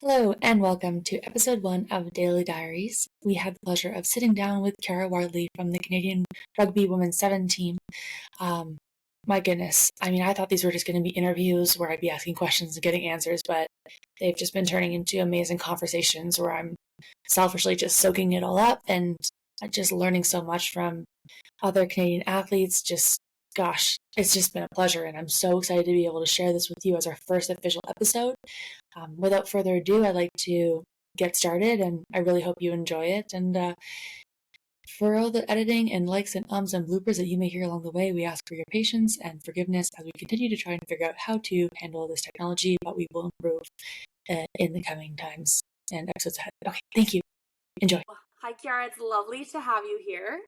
Hello and welcome to episode 1 of Diaries. We had the pleasure of sitting down with Keyara Wardley from the Canadian Rugby Women's 7 team. My goodness, I thought these were just going to be interviews where I'd be asking questions and getting answers, but they've just been turning into amazing conversations where I'm selfishly just soaking it all up and just learning so much from other Canadian athletes. Gosh, it's just been a pleasure, and I'm so excited to be able to share this with you as our first official episode. Without further ado, I'd like to get started, and I really hope you enjoy it. And for all the editing and likes and ums and bloopers that you may hear along the way, we ask for your patience and forgiveness as we continue to try and figure out how to handle this technology, but we will improve in the coming times and episodes ahead. Okay, thank you. Enjoy. Hi, Keyara. It's lovely to have you here.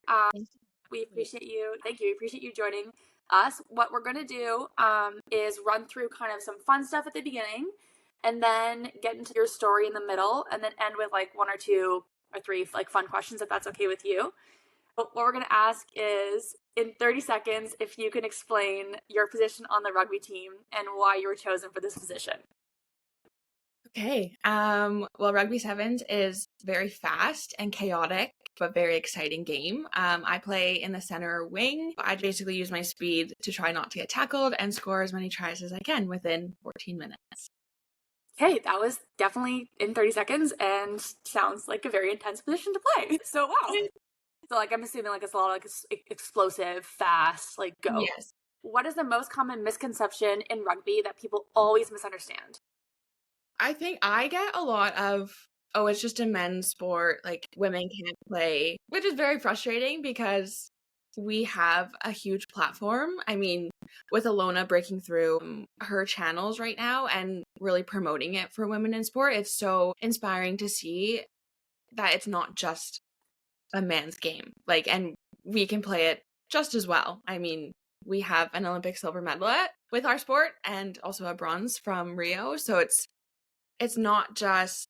We appreciate you. Thank you. We appreciate you joining us. What we're going to do is run through kind of some fun stuff at the beginning and then get into your story in the middle and then end with like one or two or three like fun questions if that's okay with you. But what we're going to ask is in 30 seconds if you can explain your position on the rugby team and why you were chosen for this position. Okay. Well, Rugby Sevens is very fast and chaotic, but very exciting game. I play in the center wing. I basically use my speed to try not to get tackled and score as many tries as I can within 14 minutes. Okay, that was definitely in 30 seconds and sounds like a very intense position to play. So, wow. So, like, I'm assuming like it's a lot of like explosive, fast, like go. Yes. What is the most common misconception in rugby that people always misunderstand? I think I get a lot of, oh, it's just a men's sport, like women can't play, which is very frustrating because we have a huge platform. I mean, with Alona breaking through her channels right now and really promoting it for women in sport, it's so inspiring to see that it's not just a man's game. Like, and we can play it just as well. I mean, we have an Olympic silver medalist with our sport and also a bronze from Rio. So it's not just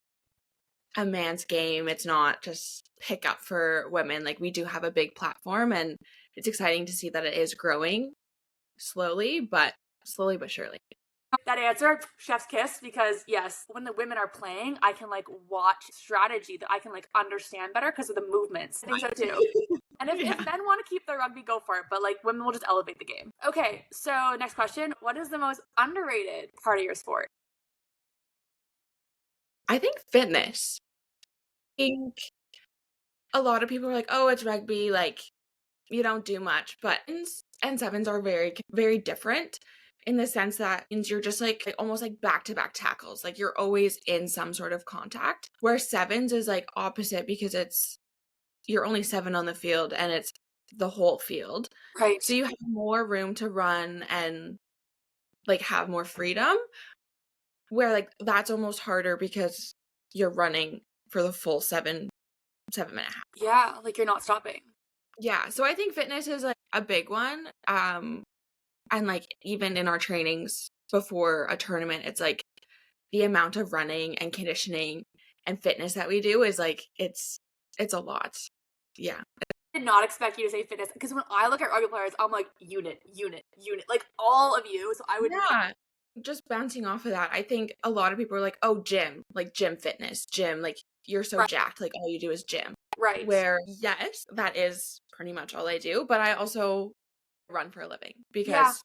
a man's game. It's not just pick up for women. Like, we do have a big platform, and it's exciting to see that it is growing slowly but surely. That answer, chef's kiss, because yes, when the women are playing, I can like watch strategy that I can like understand better because of the movements. I think so too. And if men want to keep their rugby, go for it. But like women will just elevate the game. Okay, so next question. What is the most underrated part of your sport? I think fitness. I think a lot of people are like, oh, it's rugby, like, you don't do much. But and sevens are very, very different in the sense that you're just like almost like back-to-back tackles. Like, you're always in some sort of contact. Where sevens is like opposite because you're only 7 on the field and it's the whole field. Right. So you have more room to run and like have more freedom. Where like that's almost harder because you're running for the full 7 and a half. Yeah, like you're not stopping. Yeah, so I think fitness is like a big one. And like even in our trainings before a tournament, it's like the amount of running and conditioning and fitness that we do is like it's a lot. Yeah. I did not expect you to say fitness because when I look at rugby players, I'm like unit, like all of you. So I would just bouncing off of that, I think a lot of people are like, oh, gym, like gym fitness, gym, like you're so jacked, like all you do is gym. Right. Where, yes, that is pretty much all I do, but I also run for a living because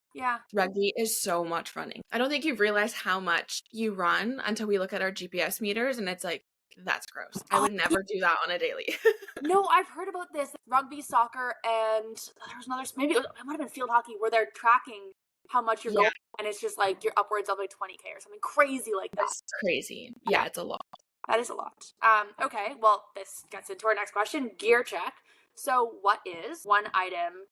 rugby is so much running. I don't think you realize how much you run until we look at our GPS meters and it's like, that's gross. I would never do that on a daily. No, I've heard about this. Rugby, soccer, and there's another, maybe it might have been field hockey where they're tracking how much you're going, and it's just like you're upwards of like 20K or something crazy like that. That's crazy. Yeah, it's a lot. That is a lot. Okay, well, this gets into our next question, gear check. So what is one item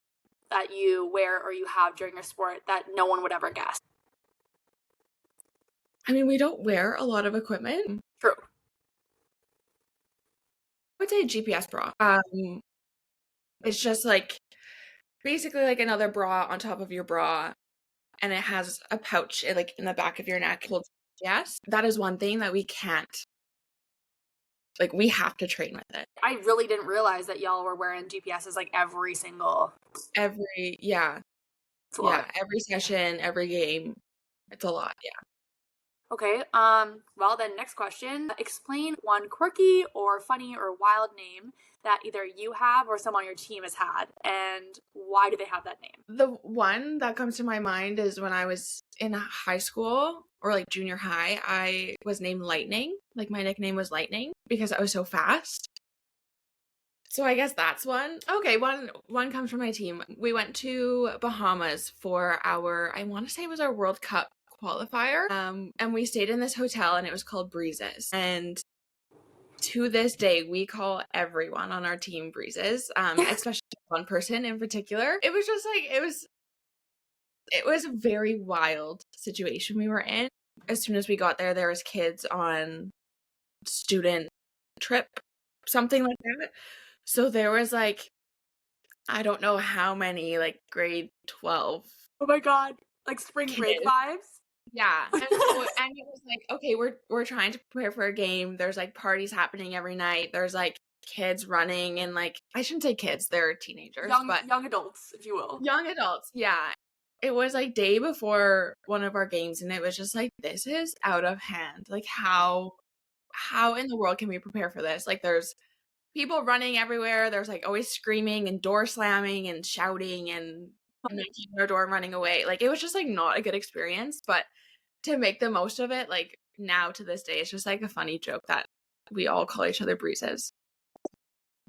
that you wear or you have during your sport that no one would ever guess? I mean, we don't wear a lot of equipment. True. I would say a GPS bra. It's just like basically like another bra on top of your bra, and it has a pouch like in the back of your neck. Yes, that is one thing that we can't. Like, we have to train with it. I really didn't realize that y'all were wearing GPSs like every every session, every game. It's a lot, yeah. Okay, well then next question. Explain one quirky or funny or wild name that either you have or someone on your team has had, and why do they have that name? The one that comes to my mind is when I was in high school or like junior high, I was named Lightning. Like my nickname was Lightning because I was so fast. So I guess that's one. Okay, one comes from my team. We went to Bahamas for I want to say it was our World Cup qualifier. And we stayed in this hotel and it was called Breezes. And to this day, we call everyone on our team Breezes, especially one person in particular. It was just like, it was a very wild situation we were in. As soon as we got there was kids on student trip, something like that. So there was like, I don't know how many, like grade 12. Oh my god, like spring break vibes. Yeah. And it was like, okay, we're trying to prepare for a game. There's like parties happening every night. There's like kids running and like, I shouldn't say kids, they're teenagers, but young adults, if you will. Young adults, yeah. It was like day before one of our games and it was just like, this is out of hand. Like how in the world can we prepare for this? Like there's people running everywhere. There's like always screaming and door slamming and shouting and knocking on our door and running away. Like it was just like not a good experience, but to make the most of it, like now to this day, it's just like a funny joke that we all call each other Breezes.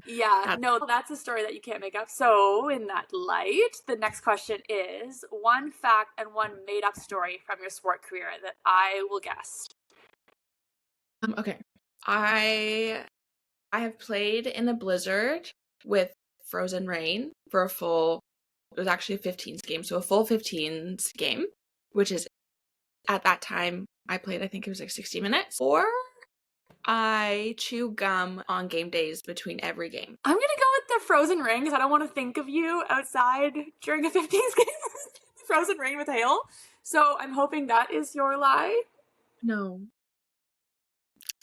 Yeah, no, that's a story that you can't make up. So in that light, the next question is one fact and one made up story from your sport career that I will guess. Okay. I have played in a blizzard with frozen rain for it was actually a 15s game, so a full 15s game, which is at that time I played, I think it was like 60 minutes. Or I chew gum on game days between every game. I'm gonna go with the frozen rain because I don't want to think of you outside during a 15s game. Frozen rain with hail. So I'm hoping that is your lie. No.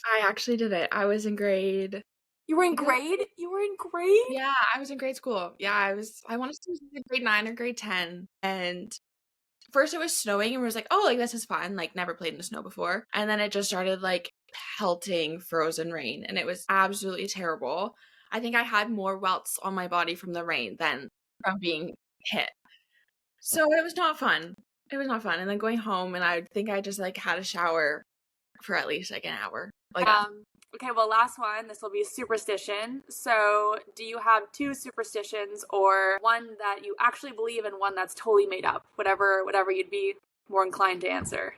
I actually did it. I was in grade. You were in grade? You were in grade? Yeah, I was in grade school. Yeah, I wanted to be grade 9 or grade 10. And first it was snowing and we was like, oh, like this is fun. Like never played in the snow before. And then it just started like pelting frozen rain and it was absolutely terrible. I think I had more welts on my body from the rain than from being hit. So it was not fun. It was not fun. And then going home and I think I just like had a shower for at least like an hour. Like okay, well, last one. This will be superstition. So do you have two superstitions or one that you actually believe and one that's totally made up? Whatever you'd be more inclined to answer.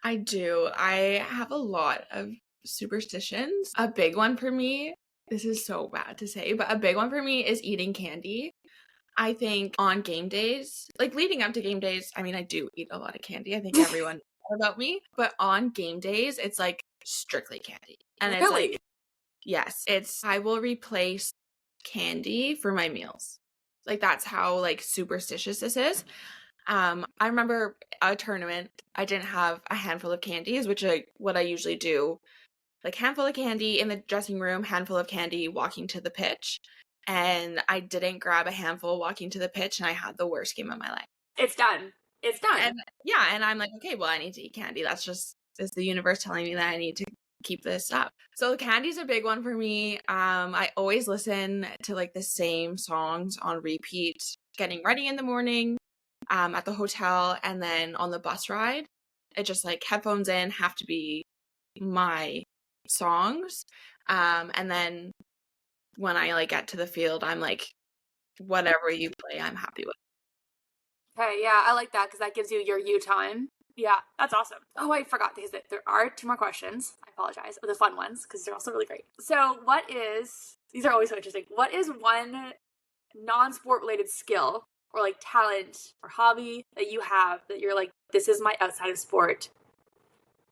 I do. I have a lot of superstitions. A big one for me, this is so bad to say, but a big one for me is eating candy. I think on game days, like leading up to game days, I mean, I do eat a lot of candy. I think everyone knows about me, but on game days, it's like strictly candy. And it's like, yes, I will replace candy for my meals. Like that's how like superstitious this is. I remember a tournament, I didn't have a handful of candies, which is what I usually do. Like handful of candy in the dressing room, handful of candy walking to the pitch. And I didn't grab a handful walking to the pitch and I had the worst game of my life. It's done. It's done. And yeah, and I'm like, okay, well, I need to eat candy. That's just, is the universe telling me that I need to keep this up. So candy's a big one for me. I always listen to like the same songs on repeat, getting ready in the morning, at the hotel, and then on the bus ride. It just like headphones in have to be my songs. And then when I like get to the field, I'm like, whatever you play, I'm happy with. Okay, yeah, I like that because that gives you your you time. Yeah, that's awesome. Oh, I forgot because there are two more questions. I apologize. The fun ones because they're also really great. So these are always so interesting. What is one non-sport related skill or like talent or hobby that you have that you're like, this is my outside of sport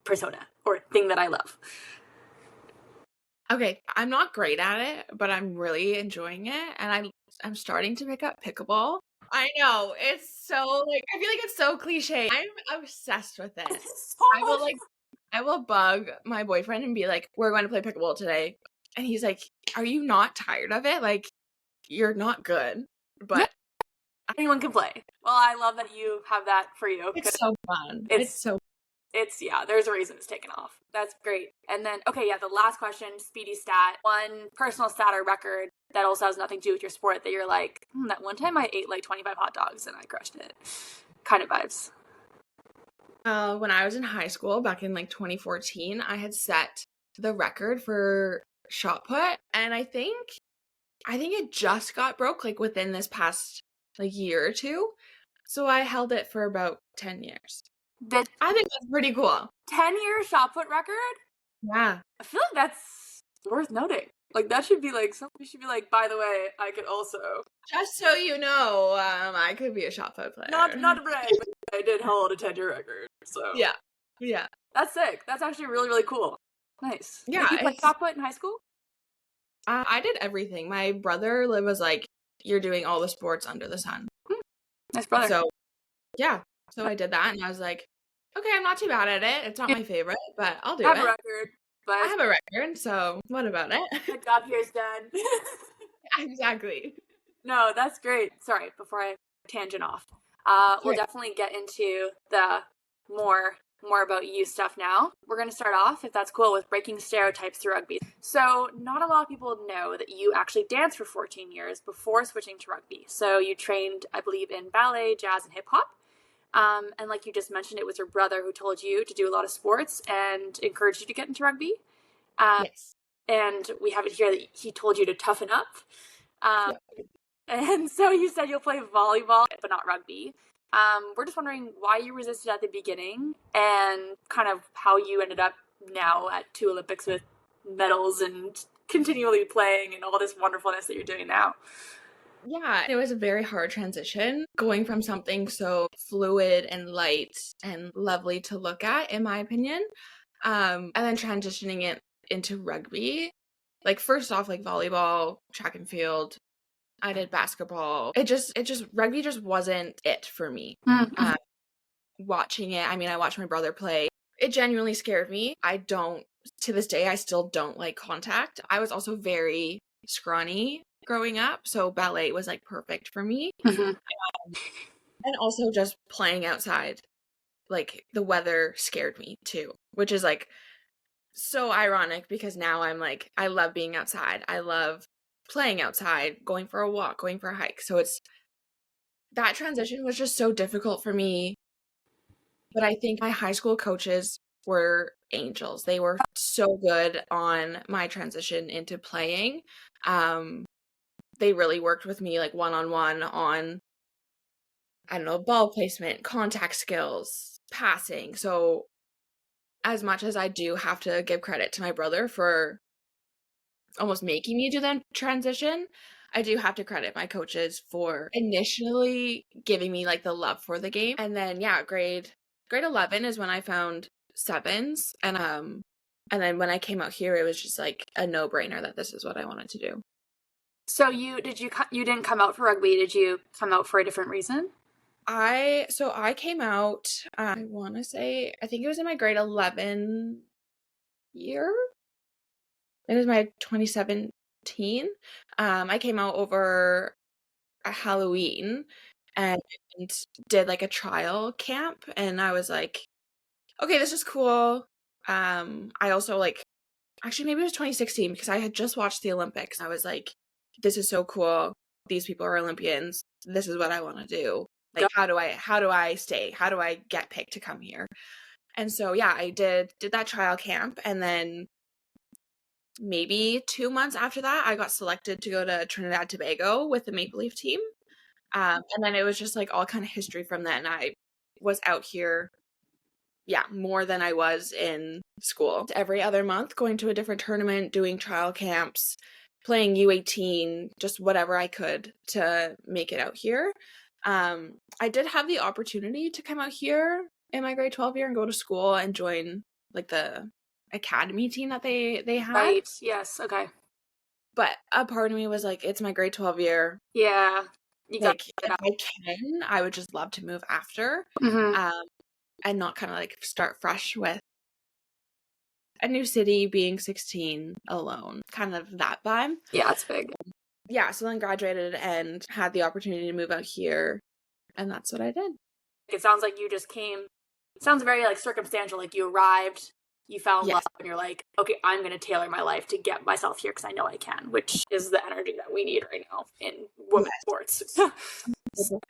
persona or thing that I love? Okay, I'm not great at it, but I'm really enjoying it, and I'm starting to pick up pickleball. I know, it's so like, I feel like it's so cliche. I'm obsessed with it. I will bug my boyfriend and be like, we're going to play pickleball today, and he's like, are you not tired of it? Like, you're not good, but anyone can play. Well, I love that you have that for you. It's so fun. It's so there's a reason it's taken off. That's great. And then, okay, yeah, the last question, speedy stat, one personal stat or record that also has nothing to do with your sport that you're like, that one time I ate like 25 hot dogs and I crushed it. Kind of vibes. When I was in high school back in like 2014, I had set the record for shot put, and I think it just got broke like within this past like year or two. So I held it for about 10 years. I think that's pretty cool. 10-year shot put record? Yeah. I feel like that's worth noting. Like, that should be like, somebody should be like, by the way, I could also. Just so you know, I could be a shot put player. Not to brag, but I did hold a 10-year record, so. Yeah. That's sick. That's actually really, really cool. Nice. Yeah. Did you play shot put in high school? I did everything. My brother was like, you're doing all the sports under the sun. Nice brother. So, yeah. So I did that, and I was like, okay, I'm not too bad at it. It's not my favorite, but I'll do it. I have a record. But I have a record, so what about it? The job here's done. Exactly. No, that's great. Sorry, before I tangent off. We'll definitely get into the more about you stuff now. We're going to start off, if that's cool, with breaking stereotypes through rugby. So not a lot of people know that you actually danced for 14 years before switching to rugby. So you trained, I believe, in ballet, jazz, and hip hop. And like you just mentioned, it was your brother who told you to do a lot of sports and encouraged you to get into rugby. Yes. And we have it here that he told you to toughen up. And so you said you'll play volleyball, but not rugby. We're just wondering why you resisted at the beginning and kind of how you ended up now at 2 Olympics with medals and continually playing and all this wonderfulness that you're doing now. Yeah, it was a very hard transition going from something so fluid and light and lovely to look at, in my opinion, and then transitioning it into rugby. Like, first off, like volleyball, track and field, I did basketball. Rugby just wasn't it for me. Mm-hmm. Watching it, I mean, I watched my brother play. It genuinely scared me. To this day, I still don't like contact. I was also very scrawny growing up, so ballet was like perfect for me. Mm-hmm. And also just playing outside, like the weather scared me too, which is like so ironic because now I'm like, I love being outside. I love playing outside, going for a walk, going for a hike. So that transition was just so difficult for me. But I think my high school coaches were angels. They were so good on my transition into playing. They really worked with me like one-on-one on, I don't know, ball placement, contact skills, passing. So as much as I do have to give credit to my brother for almost making me do the transition, I do have to credit my coaches for initially giving me like the love for the game. And then grade 11 is when I found sevens, and then when I came out here, it was just like a no-brainer that this is what I wanted to do. So you didn't come out for rugby? Did you come out for a different reason? I came out, I want to say, I think it was in my grade 11 year. It was my 2017. I came out over a Halloween and did like a trial camp, and I was like, okay, this is cool. I also actually maybe it was 2016 because I had just watched the Olympics. I was like, this is so cool. These people are Olympians. This is what I want to do. Like, how do I stay? How do I get picked to come here? And so, I did that trial camp. And then maybe 2 months after that, I got selected to go to Trinidad and Tobago with the Maple Leaf team. And then it was just like all kind of history from then. I was out here, more than I was in school. Every other month, going to a different tournament, doing trial camps, playing U18, just whatever I could to make it out here. I did have the opportunity to come out here in my grade 12 year and go to school and join like the academy team that they had. Right. Yes. Okay. But a part of me was like, it's my grade 12 year. Yeah. Like, if I can, I would just love to move after. Mm-hmm. And not kind of like start fresh with a new city, being 16 alone, kind of that vibe. Yeah, it's big. So then graduated and had the opportunity to move out here, and that's what I did. It sounds like you just came sounds very like circumstantial. Like you arrived, you found Yes. love, and you're like, okay, I'm going to tailor my life to get myself here because I know I can, which is the energy that we need right now in women's sports.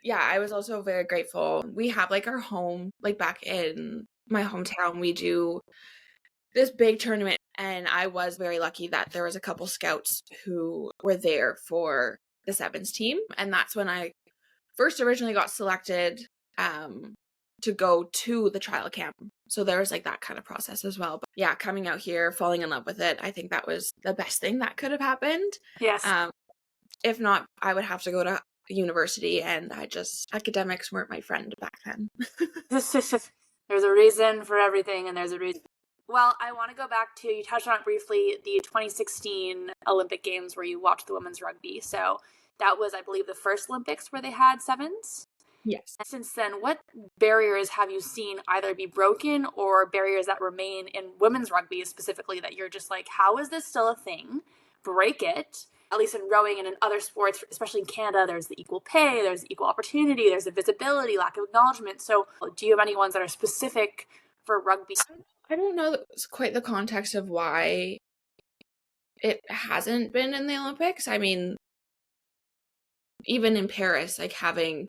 Yeah, I was also very grateful. We have like our home, like back in my hometown, we do this big tournament, and I was very lucky that there was a couple scouts who were there for the sevens team, and that's when I first originally got selected to go to the trial camp. So there was like that kind of process as well. But yeah, coming out here, falling in love with it, I think that was the best thing that could have happened. Yes. If not, I would have to go to university, and academics weren't my friend back then. There's a reason for everything, and there's a reason. Well, I want to go back to, you touched on it briefly, the 2016 Olympic Games where you watched the women's rugby. So that was, I believe, the first Olympics where they had sevens. Yes. And since then, what barriers have you seen either be broken or barriers that remain in women's rugby specifically that you're just like, how is this still a thing? Break it. At least in rowing and in other sports, especially in Canada, there's the equal pay, there's the equal opportunity, there's the visibility, lack of acknowledgement. So do you have any ones that are specific for rugby? I don't know quite the context of why it hasn't been in the Olympics. I mean, even in Paris, like having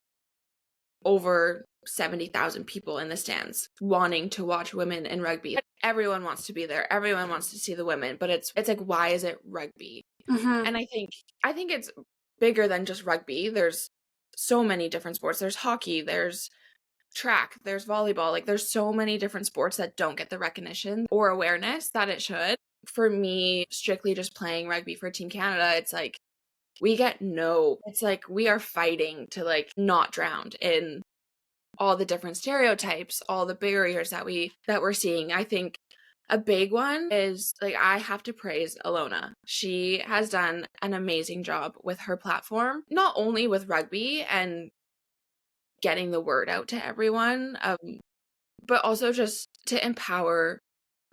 over 70,000 people in the stands wanting to watch women in rugby. Everyone wants to be there. Everyone wants to see the women, but it's like, why is it rugby? Mm-hmm. And I think it's bigger than just rugby. There's so many different sports. There's hockey, there's track, there's volleyball. Like there's so many different sports that don't get the recognition or awareness that it should. For me, strictly just playing rugby for Team Canada, it's like it's like we are fighting to like not drown in all the different stereotypes, all the barriers that we're seeing. I think a big one is, like, I have to praise Alona. She has done an amazing job with her platform, not only with rugby and getting the word out to everyone, but also just to empower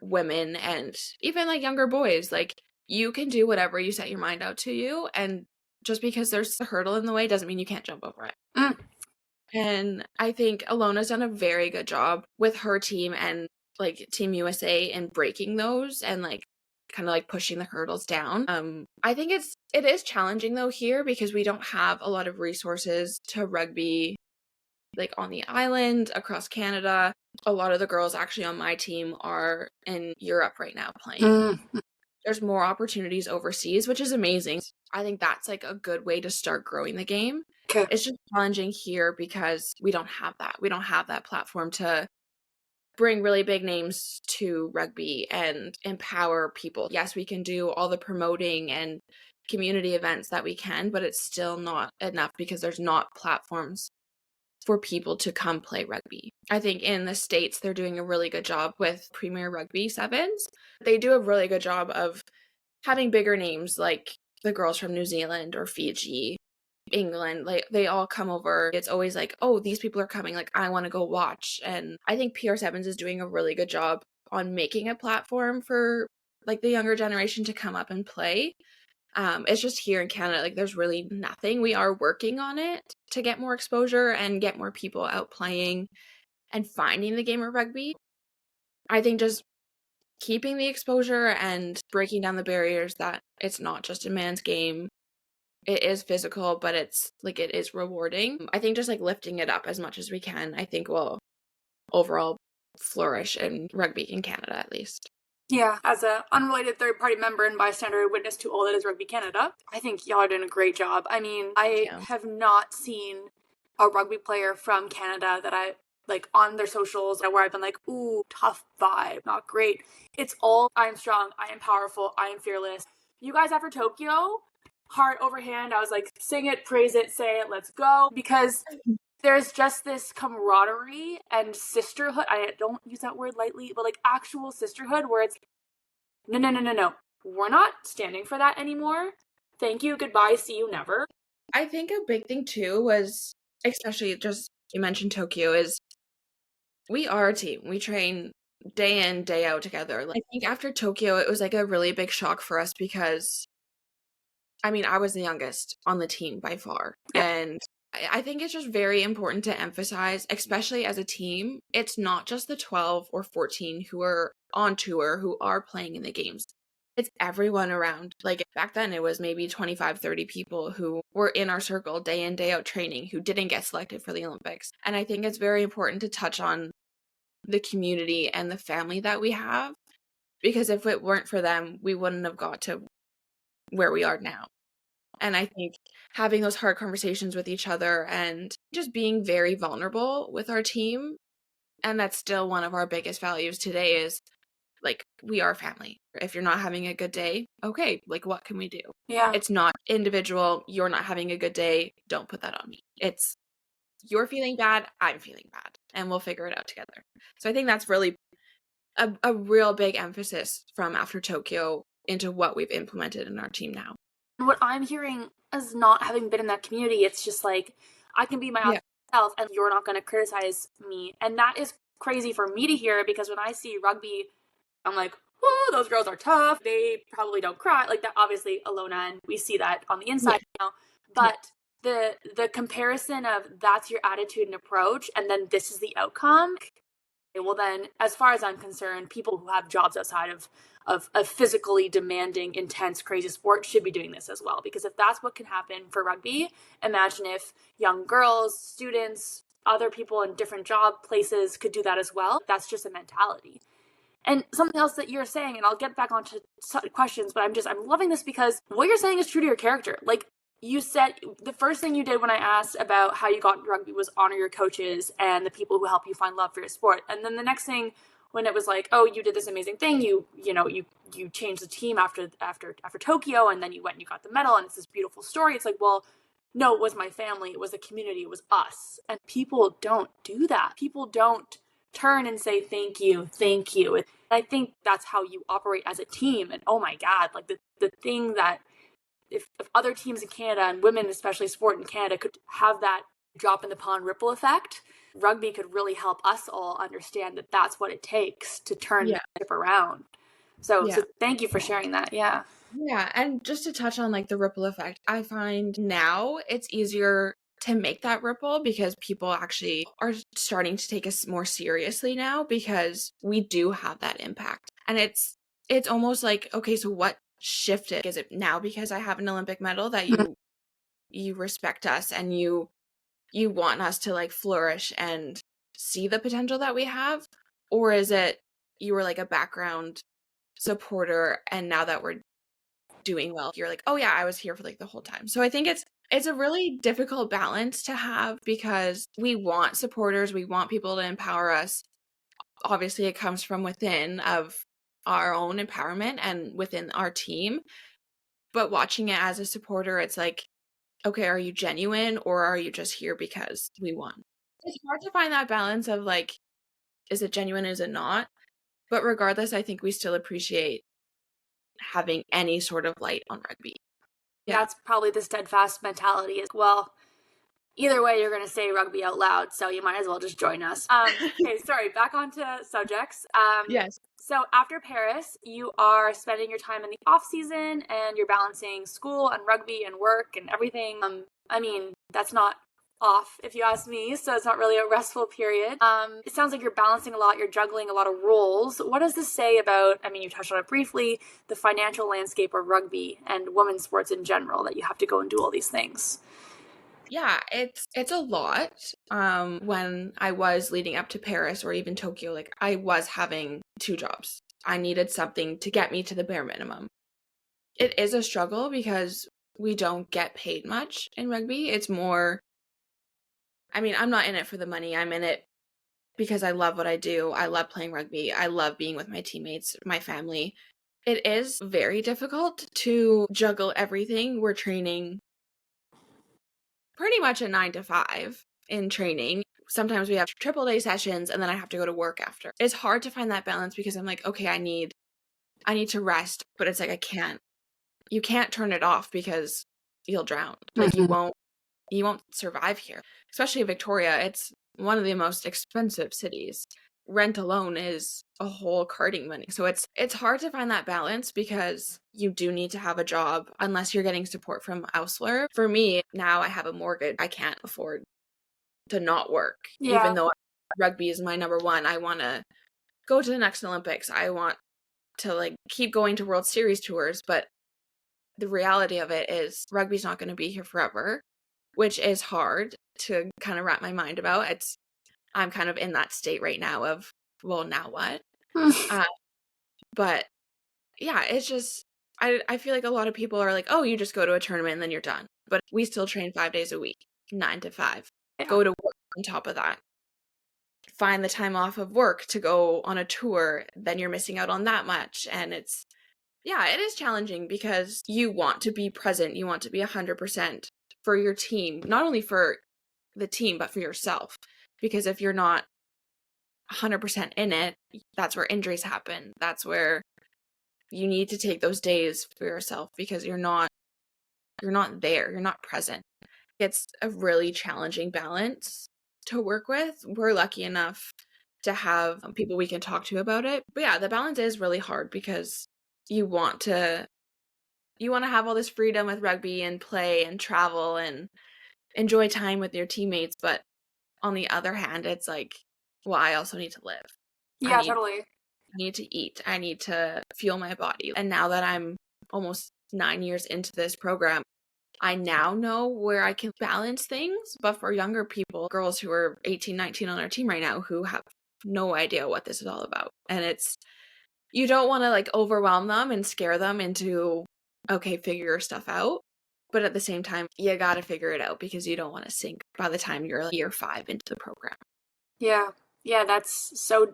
women and even like younger boys. Like, you can do whatever you set your mind out to you, and just because there's a hurdle in the way doesn't mean you can't jump over it. Mm. And I think Alona's done a very good job with her team and like Team USA and breaking those and like kind of like pushing the hurdles down. I think it is challenging though here because we don't have a lot of resources to rugby like on the island, across Canada. A lot of the girls actually on my team are in Europe right now playing. Mm. There's more opportunities overseas, which is amazing. I think that's like a good way to start growing the game. Okay. It's just challenging here because we don't have that. We don't have that platform to bring really big names to rugby and empower people. Yes, we can do all the promoting and community events that we can, but it's still not enough because there's not platforms for people to come play rugby. I think in the States, they're doing a really good job with Premier Rugby Sevens. They do a really good job of having bigger names like the girls from New Zealand or Fiji, England. Like, they all come over. It's always like, oh, these people are coming. Like, I want to go watch. And I think PR Sevens is doing a really good job on making a platform for like the younger generation to come up and play. It's just here in Canada, like there's really nothing. We are working on it to get more exposure and get more people out playing and finding the game of rugby. I think just keeping the exposure and breaking down the barriers that it's not just a man's game. It is physical, but it's like, it is rewarding. I think just like lifting it up as much as we can, I think will overall flourish in rugby in Canada, at least. Yeah, as an unrelated third-party member and bystander witness to all that is Rugby Canada, I think y'all are doing a great job. I mean, I have not seen a rugby player from Canada that I, like, on their socials where I've been like, ooh, tough vibe, not great. It's all, I am strong, I am powerful, I am fearless. You guys after Tokyo, heart over hand, I was like, sing it, praise it, say it, let's go. Because there's just this camaraderie and sisterhood. I don't use that word lightly, but like actual sisterhood where it's no. We're not standing for that anymore. Thank you, goodbye, see you never. I think a big thing too was, especially just you mentioned Tokyo, is we are a team. We train day in, day out together. Like, I think after Tokyo, it was like a really big shock for us because, I mean, I was the youngest on the team by far. Yeah. And I think it's just very important to emphasize, especially as a team, it's not just the 12 or 14 who are on tour, who are playing in the games. It's everyone around. Like back then, it was maybe 25, 30 people who were in our circle day in, day out training who didn't get selected for the Olympics. And I think it's very important to touch on the community and the family that we have, because if it weren't for them, we wouldn't have got to where we are now. And I think having those hard conversations with each other and just being very vulnerable with our team, and that's still one of our biggest values today, is like, we are family. If you're not having a good day, okay, like what can we do? Yeah. It's not individual, you're not having a good day, don't put that on me. It's you're feeling bad, I'm feeling bad, and we'll figure it out together. So I think that's really a real big emphasis from after Tokyo into what we've implemented in our team now. What I'm hearing is, not having been in that community, it's just like, I can be my authentic self and you're not going to criticize me. And that is crazy for me to hear, because when I see rugby, I'm like, oh, those girls are tough. They probably don't cry. Like that, obviously, Alona, and we see that on the inside now. But the comparison of that's your attitude and approach, and then this is the outcome. Well, then, as far as I'm concerned, people who have jobs outside of a physically demanding, intense, crazy sport should be doing this as well. Because if that's what can happen for rugby, imagine if young girls, students, other people in different job places could do that as well. That's just a mentality. And something else that you're saying, and I'll get back onto questions, but I'm loving this because what you're saying is true to your character. Like, you said the first thing you did when I asked about how you got into rugby was honor your coaches and the people who help you find love for your sport. And then the next thing, when it was like, oh, you did this amazing thing, you changed the team after Tokyo, and then you went and you got the medal, and it's this beautiful story. It's like, well, no, it was my family, it was the community, it was us. And people don't do that. People don't turn and say thank you. And I think that's how you operate as a team. And oh my God, like the thing that if other teams in Canada, and women especially sport in Canada, could have that drop in the pond ripple effect, rugby could really help us all understand that that's what it takes to turn the ship around. So thank you for sharing that. Yeah, and just to touch on like the ripple effect, I find now it's easier to make that ripple because people actually are starting to take us more seriously now, because we do have that impact. And it's almost like, okay, so what shifted? Is it now because I have an Olympic medal that you respect us and you want us to like flourish and see the potential that we have? Or is it you were like a background supporter, and now that we're doing well, you're like, oh yeah, I was here for like the whole time. So I think it's a really difficult balance to have, because we want supporters, we want people to empower us. Obviously it comes from within of our own empowerment and within our team, but watching it as a supporter, it's like, okay, are you genuine, or are you just here because we won? It's hard to find that balance of like, is it genuine, is it not? But regardless, I think we still appreciate having any sort of light on rugby. That's probably the steadfast mentality as well. Either way, you're going to say rugby out loud, so you might as well just join us. Okay, sorry, back onto subjects. Yes. So after Paris, you are spending your time in the off season, and you're balancing school and rugby and work and everything. I mean, that's not off, if you ask me, so it's not really a restful period. It sounds like you're balancing a lot, you're juggling a lot of roles. What does this say about, I mean, you touched on it briefly, the financial landscape of rugby and women's sports in general, that you have to go and do all these things? Yeah, it's a lot. When I was leading up to Paris or even Tokyo, like I was having 2 jobs. I needed something to get me to the bare minimum. It is a struggle because we don't get paid much in rugby. It's more, I mean, I'm not in it for the money. I'm in it because I love what I do. I love playing rugby. I love being with my teammates, my family. It is very difficult to juggle everything. We're training pretty much a 9 to 5 in training. Sometimes we have triple day sessions, and then I have to go to work after. It's hard to find that balance because I'm like, okay, I need to rest, but it's like you can't turn it off because you'll drown. Like you won't survive here. Especially Victoria, it's one of the most expensive cities. rent alone is a whole karting money. So it's hard to find that balance because you do need to have a job unless you're getting support from elsewhere. For me, now I have a mortgage. I can't afford to not work. Yeah. Even though rugby is my number one. I want to go to the next Olympics. I want to like keep going to World Series tours, but the reality of it is rugby's not going to be here forever, which is hard to kind of wrap my mind about. I'm kind of in that state right now of, well, now what? But yeah, it's just, I feel like a lot of people are like, oh, you just go to a tournament and then you're done. But we still train 5 days a week, 9 to 5. Yeah. Go to work on top of that. Find the time off of work to go on a tour, then you're missing out on that much. And it is challenging because you want to be present. You want to be 100% for your team, not only for the team, but for yourself. Because if you're not 100% in it, that's where injuries happen. That's where you need to take those days for yourself because you're not there. You're not present. It's a really challenging balance to work with. We're lucky enough to have people we can talk to about it. But yeah, the balance is really hard because you want to have all this freedom with rugby and play and travel and enjoy time with your teammates. But on the other hand, it's like, well, I also need to live. Yeah, totally. I need to eat. I need to fuel my body. And now that I'm almost 9 years into this program, I now know where I can balance things. But for younger people, girls who are 18, 19 on our team right now who have no idea what this is all about. And you don't want to like overwhelm them and scare them into, okay, figure your stuff out. But at the same time, you got to figure it out because you don't want to sink by the time you're like year 5 into the program. Yeah. Yeah, that's so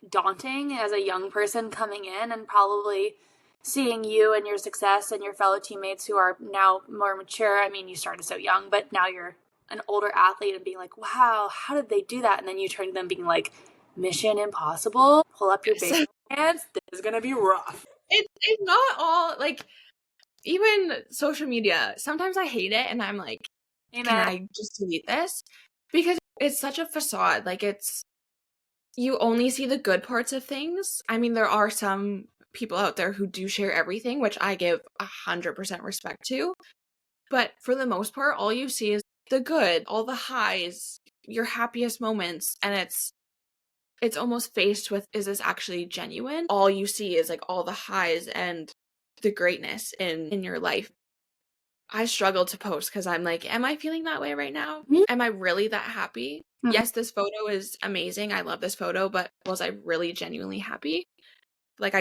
daunting as a young person coming in and probably seeing you and your success and your fellow teammates who are now more mature. I mean, you started so young, but now you're an older athlete and being like, wow, how did they do that? And then you turn to them being like, mission impossible, pull up your baseball pants, this is going to be rough. It's not all, like, even social media, sometimes I hate it and I'm like, Amen. Can I just delete this? Because it's such a facade. Like, you only see the good parts of things. I mean, there are some people out there who do share everything, which I give 100% respect to. But for the most part, all you see is the good, all the highs, your happiest moments. And it's almost faced with, is this actually genuine? All you see is like all the highs and the greatness in your life. I struggle to post because I'm like, am I feeling that way right now? Mm-hmm. Am I really that happy? Mm-hmm. Yes, this photo is amazing. I love this photo, but was I really genuinely happy? Like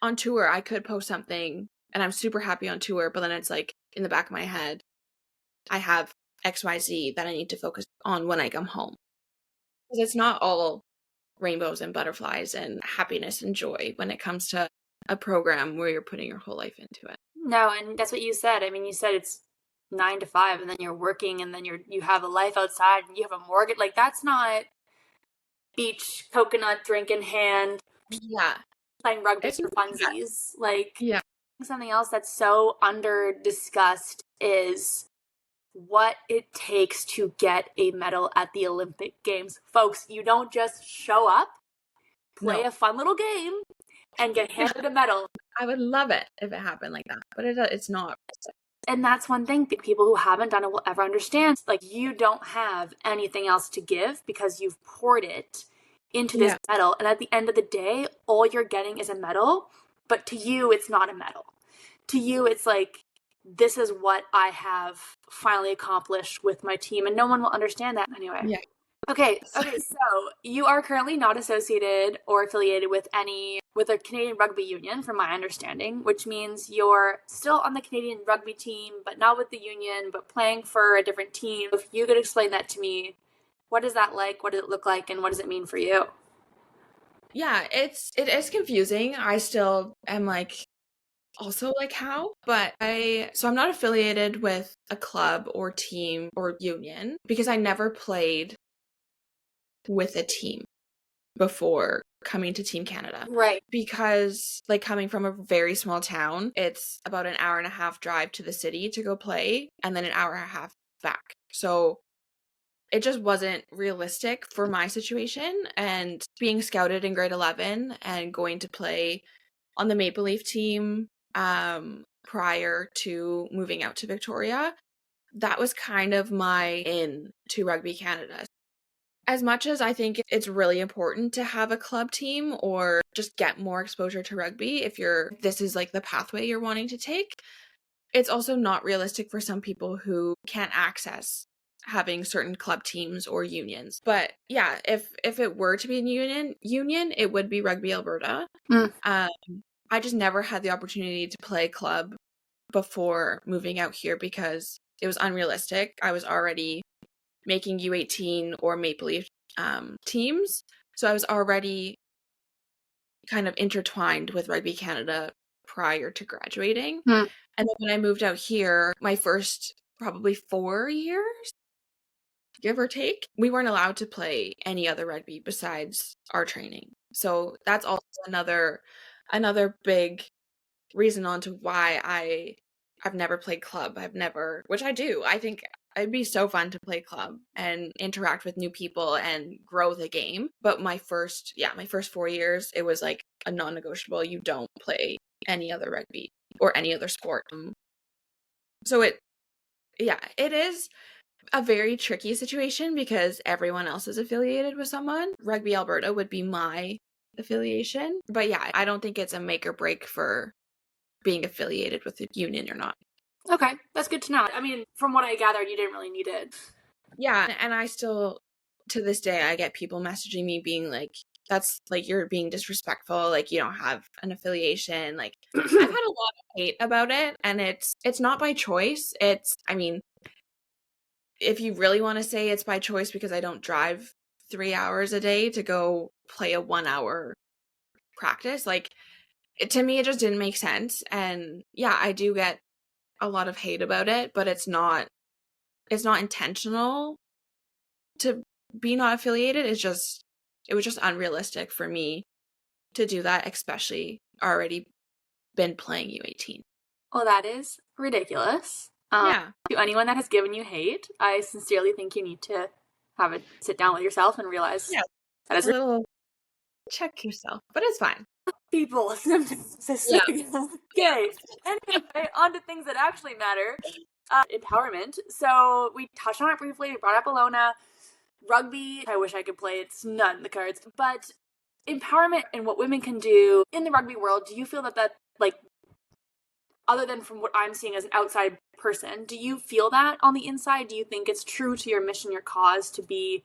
on tour, I could post something and I'm super happy on tour, but then it's like in the back of my head, I have XYZ that I need to focus on when I come home. Because it's not all rainbows and butterflies and happiness and joy when it comes to a program where you're putting your whole life into it. No, and that's what you said. I mean, you said it's 9 to 5 and then you're working and then you have a life outside and you have a mortgage. Like, that's not beach coconut drink in hand. Yeah. Playing rugby for funsies. Like, yeah. Something else that's so under discussed is what it takes to get a medal at the Olympic Games. Folks, you don't just show up, play a fun little game, and get handed a medal. I would love it if it happened like that, but it's not. And that's one thing people who haven't done it will ever understand. Like, you don't have anything else to give because you've poured it into this medal. And at the end of the day, all you're getting is a medal. But to you, it's not a medal. To you, it's like, this is what I have finally accomplished with my team. And no one will understand that anyway. Yeah. Okay, so you are currently not associated or affiliated with a Canadian Rugby Union, from my understanding, which means you're still on the Canadian Rugby team, but not with the union, but playing for a different team. If you could explain that to me, what is that like? What does it look like? And what does it mean for you? Yeah, it is confusing. I still am like, also like how, but I'm not affiliated with a club or team or union because I never played with a team before coming to Team Canada. Right. Because like coming from a very small town, it's about an hour and a half drive to the city to go play and then an hour and a half back. So it just wasn't realistic for my situation. And being scouted in grade 11 and going to play on the Maple Leaf team prior to moving out to Victoria, that was kind of my in to Rugby Canada. As much as I think it's really important to have a club team or just get more exposure to rugby if this is like the pathway you're wanting to take, it's also not realistic for some people who can't access having certain club teams or unions. But yeah, if it were to be a union, it would be Rugby Alberta. I just never had the opportunity to play club before moving out here because it was unrealistic. I was already making U18 or Maple Leaf teams, so I was already kind of intertwined with Rugby Canada prior to graduating. And then when I moved out here, my first probably 4 years, give or take, we weren't allowed to play any other rugby besides our training. So that's also another big reason onto why I've never played club. Which I do. I think it'd be so fun to play club and interact with new people and grow the game. But my first 4 years, it was like a non-negotiable. You don't play any other rugby or any other sport. So it is a very tricky situation because everyone else is affiliated with someone. Rugby Alberta would be my affiliation. But yeah, I don't think it's a make or break for being affiliated with the union or not. Okay, that's good to know. I mean, from what I gathered, you didn't really need it. Yeah, and I still, to this day, I get people messaging me being like, that's like, you're being disrespectful, like you don't have an affiliation. Like I've had a lot of hate about it, and it's not by choice. I mean, if you really want to say it's by choice because I don't drive 3 hours a day to go play a 1 hour practice, like to me it just didn't make sense. And yeah, I do get a lot of hate about it, but it's not intentional to be not affiliated. It was just unrealistic for me to do that, especially already been playing U18. Well, that is ridiculous. Yeah. To anyone that has given you hate, I sincerely think you need to have a sit down with yourself and realize that is a little check yourself, but it's fine. People. Yeah. Okay. Anyway, on to things that actually matter. Empowerment. So we touched on it briefly. We brought up Alona. Rugby, I wish I could play. It's not in the cards. But empowerment and what women can do in the rugby world, do you feel that like, other than from what I'm seeing as an outside person, do you feel that on the inside? Do you think it's true to your mission, your cause to be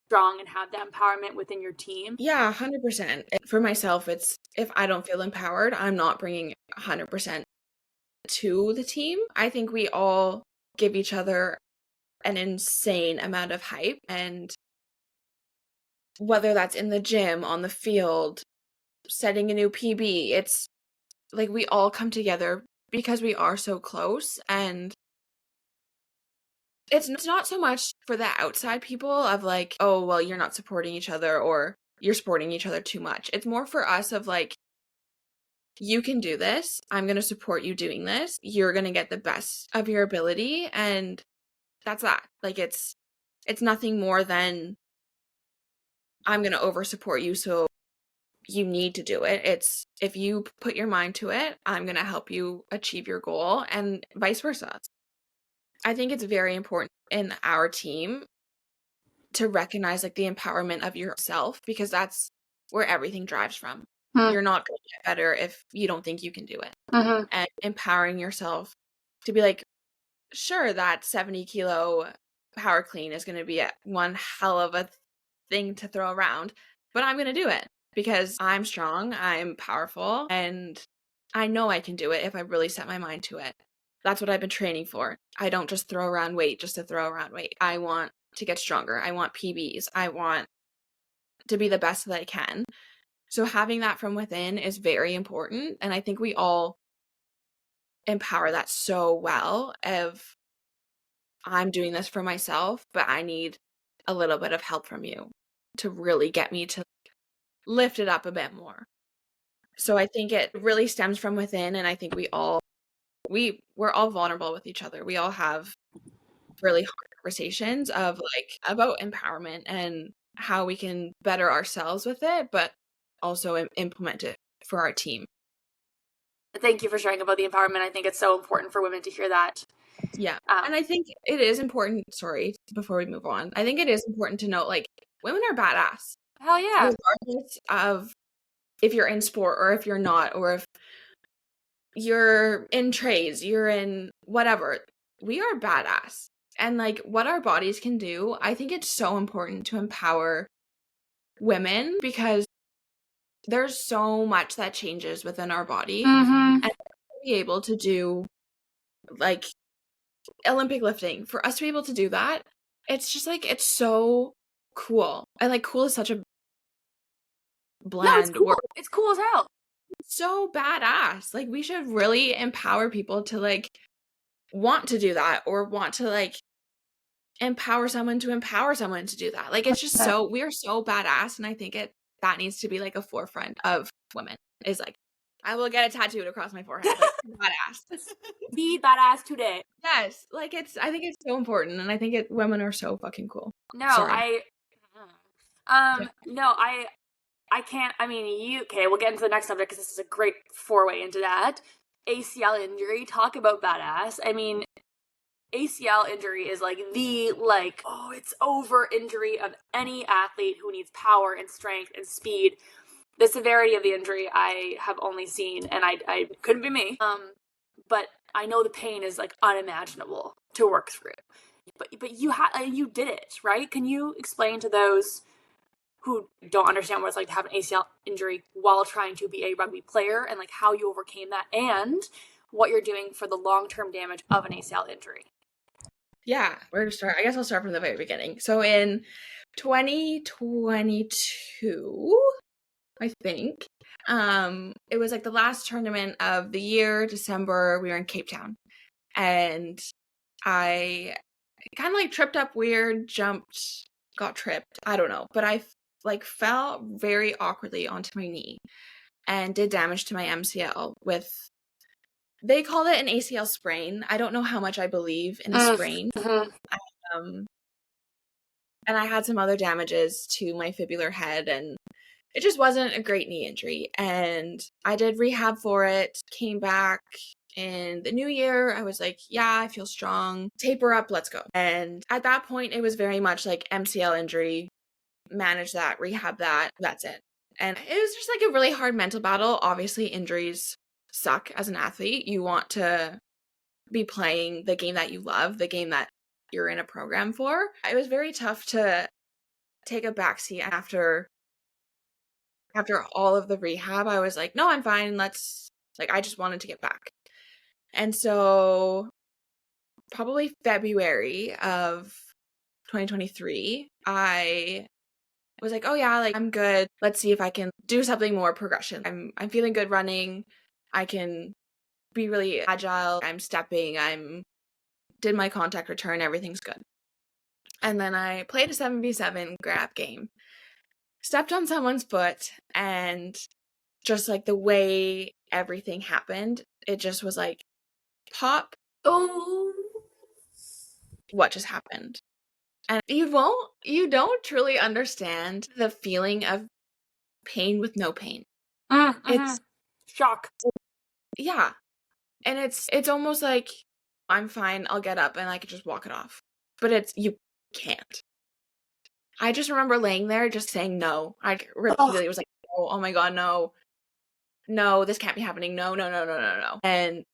strong and have that empowerment within your team? Yeah, 100%. For myself, it's if I don't feel empowered, I'm not bringing 100% to the team. I think we all give each other an insane amount of hype, and whether that's in the gym, on the field, setting a new PB, it's like we all come together because we are so close. And it's not so much for the outside people of like, oh, well, you're not supporting each other or you're supporting each other too much. It's more for us of like, you can do this. I'm going to support you doing this. You're going to get the best of your ability. And that's that. Like, it's nothing more than I'm going to over support you. So you need to do it. It's if you put your mind to it, I'm going to help you achieve your goal, and vice versa. I think it's very important in our team to recognize like the empowerment of yourself, because that's where everything drives from. You're not going to get better if you don't think you can do it. And empowering yourself to be like, sure, that 70-kilo power clean is going to be one hell of a thing to throw around, but I'm going to do it because I'm strong, I'm powerful, and I know I can do it if I really set my mind to it. That's what I've been training for. I don't just throw around weight just to throw around weight. I want to get stronger. I want PBs. I want to be the best that I can. So having that from within is very important. And I think we all empower that so well of, I'm doing this for myself, but I need a little bit of help from you to really get me to lift it up a bit more. So I think it really stems from within. And I think we're all vulnerable with each other. We all have really hard conversations of like about empowerment and how we can better ourselves with it, but also implement it for our team. Thank you for sharing about the empowerment. I think it's so important for women to hear that. Yeah. And I think it is important, sorry, before we move on, I think it is important to note, like, women are badass. Hell yeah. Regardless of if you're in sport or if you're not, or if you're in trades, you're in whatever, we are badass. And like what our bodies can do, I think it's so important to empower women because there's so much that changes within our body. And to be able to do like Olympic lifting, for us to be able to do that, it's just like, it's so cool. And like cool is such a bland word. It's cool as hell. It's so badass. Like we should really empower people to like want to do that, or want to like empower someone to do that. Like it's just so, we are so badass. And I think that needs to be like a forefront of women, is like, I will get it tattooed across my forehead, like badass. Be badass today. Yes, like I think it's so important, and I think women are so fucking cool. No, Sorry. No, I can't. I mean, okay, we'll get into the next subject because this is a great four-way into that. ACL injury, talk about badass. I mean, ACL injury is like it's over injury of any athlete who needs power and strength and speed. The severity of the injury I have only seen, and I couldn't be me. But I know the pain is like unimaginable to work through. But you did it, right? Can you explain to those who don't understand what it's like to have an ACL injury while trying to be a rugby player, and like how you overcame that and what you're doing for the long-term damage of an ACL injury? Yeah, where to start? I guess I'll start from the very beginning. So in 2022, I think, it was like the last tournament of the year, December. We were in Cape Town, and I kind of like tripped up weird, got tripped. I don't know, but I like fell very awkwardly onto my knee and did damage to my MCL with, they called it an ACL sprain. I don't know how much I believe in a sprain. And I had some other damages to my fibular head, and it just wasn't a great knee injury. And I did rehab for it, came back in the new year. I was like, yeah, I feel strong. Taper up, let's go. And at that point, it was very much like MCL injury, manage that, rehab that, that's it. And it was just like a really hard mental battle. Obviously, injuries suck as an athlete. You want to be playing the game that you love, the game that you're in a program for. It was very tough to take a backseat after all of the rehab. I was like, no, I'm fine. I just wanted to get back. And so probably February of 2023, I was like, oh yeah, like I'm good. Let's see if I can do something more progression. I'm feeling good running. I can be really agile. I'm stepping. Did my contact return. Everything's good. And then I played a 7v7 grab game. Stepped on someone's foot, and just like the way everything happened, it just was like, pop. Oh, What just happened? And you don't truly understand the feeling of pain with no pain. It's shock. Yeah. And it's almost like, I'm fine, I'll get up and I could just walk it off. But you can't. I just remember laying there just saying no. I repeatedly was like, oh my God, no. No, this can't be happening. No. And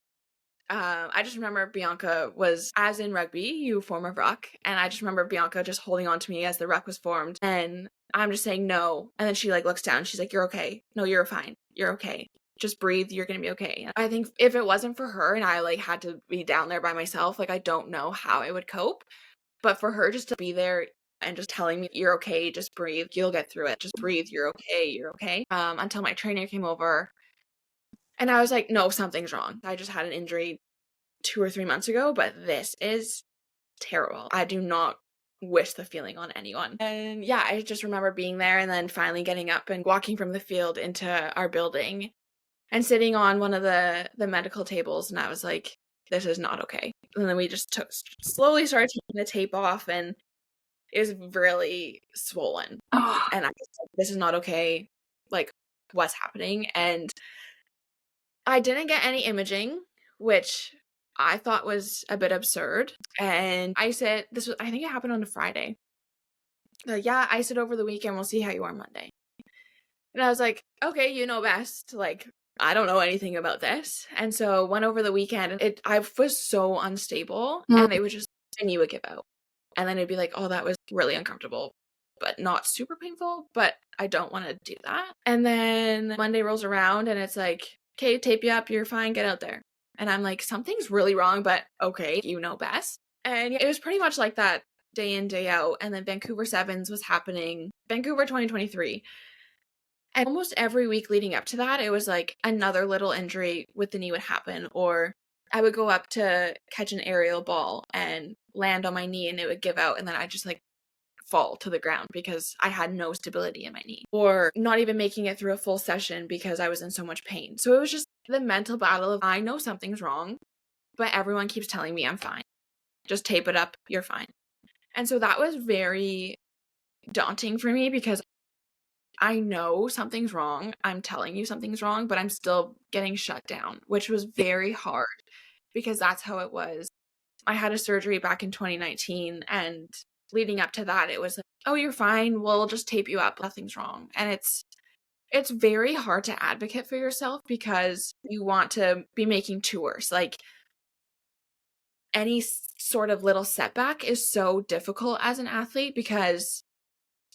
I just remember Bianca was, as in rugby, you form a ruck. And I just remember Bianca just holding on to me as the ruck was formed. And I'm just saying no. And then she like looks down. She's like, you're okay. No, you're fine. You're okay. Just breathe. You're going to be okay. I think if it wasn't for her and I like had to be down there by myself, like I don't know how I would cope. But for her just to be there and just telling me, you're okay, just breathe, you'll get through it, just breathe, you're okay. Until my trainer came over. And I was like, no, something's wrong. I just had an injury 2 or 3 months ago, but this is terrible. I do not wish the feeling on anyone. And yeah, I just remember being there and then finally getting up and walking from the field into our building and sitting on one of the medical tables. And I was like, this is not okay. And then we just slowly started taking the tape off, and it was really swollen. And I was like, this is not okay. Like, what's happening? And I didn't get any imaging, which I thought was a bit absurd. And I said, I think it happened on a Friday. Yeah, I said over the weekend, we'll see how you are Monday. And I was like, okay, you know best. Like, I don't know anything about this. And so went over the weekend, and I was so unstable, and they would just continue to give out. And then it'd be like, oh, that was really uncomfortable, but not super painful, but I don't want to do that. And then Monday rolls around, and it's like, okay, tape you up, you're fine, get out there. And I'm like, something's really wrong, but okay, you know best. And it was pretty much like that day in, day out. And then Vancouver Sevens was happening, Vancouver 2023. And almost every week leading up to that, it was like another little injury with the knee would happen, or I would go up to catch an aerial ball and land on my knee, and it would give out, and then I just like fall to the ground because I had no stability in my knee, or not even making it through a full session because I was in so much pain. So it was just the mental battle of, I know something's wrong, but everyone keeps telling me I'm fine. Just tape it up, you're fine. And so that was very daunting for me because I know something's wrong. I'm telling you something's wrong, but I'm still getting shut down, which was very hard because that's how it was. I had a surgery back in 2019, and leading up to that, it was like, oh, you're fine. We'll just tape you up. Nothing's wrong. And it's very hard to advocate for yourself because you want to be making tours. Like, any sort of little setback is so difficult as an athlete because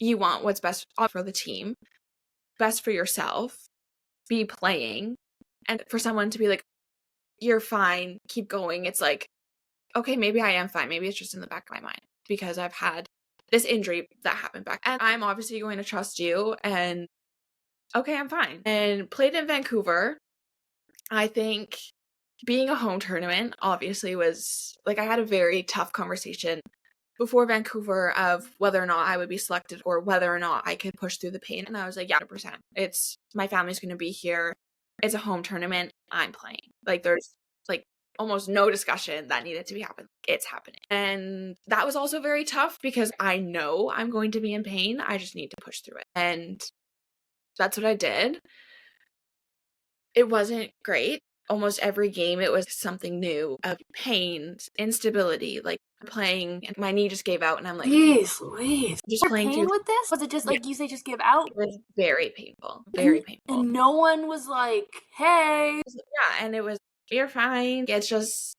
you want what's best for the team, best for yourself, be playing, and for someone to be like, you're fine, keep going. It's like, okay, maybe I am fine. Maybe it's just in the back of my mind because I've had this injury that happened back. And I'm obviously going to trust you, and okay, I'm fine. And played in Vancouver. I think being a home tournament obviously was like, I had a very tough conversation before Vancouver of whether or not I would be selected or whether or not I could push through the pain. And I was like, yeah, 100%. It's, my family's going to be here. It's a home tournament. I'm playing. Like, there's like almost no discussion that needed to be happening. It's happening. And that was also very tough because I know I'm going to be in pain. I just need to push through it. And that's what I did. It wasn't great. Almost every game, it was something new of pain, instability, like playing, and my knee just gave out, and I'm like, jeez Louise. Just playing pain through. With this? Was it just like you say, just give out? It was very painful, very painful. And no one was like, hey. Yeah, and it was, you're fine. It's just,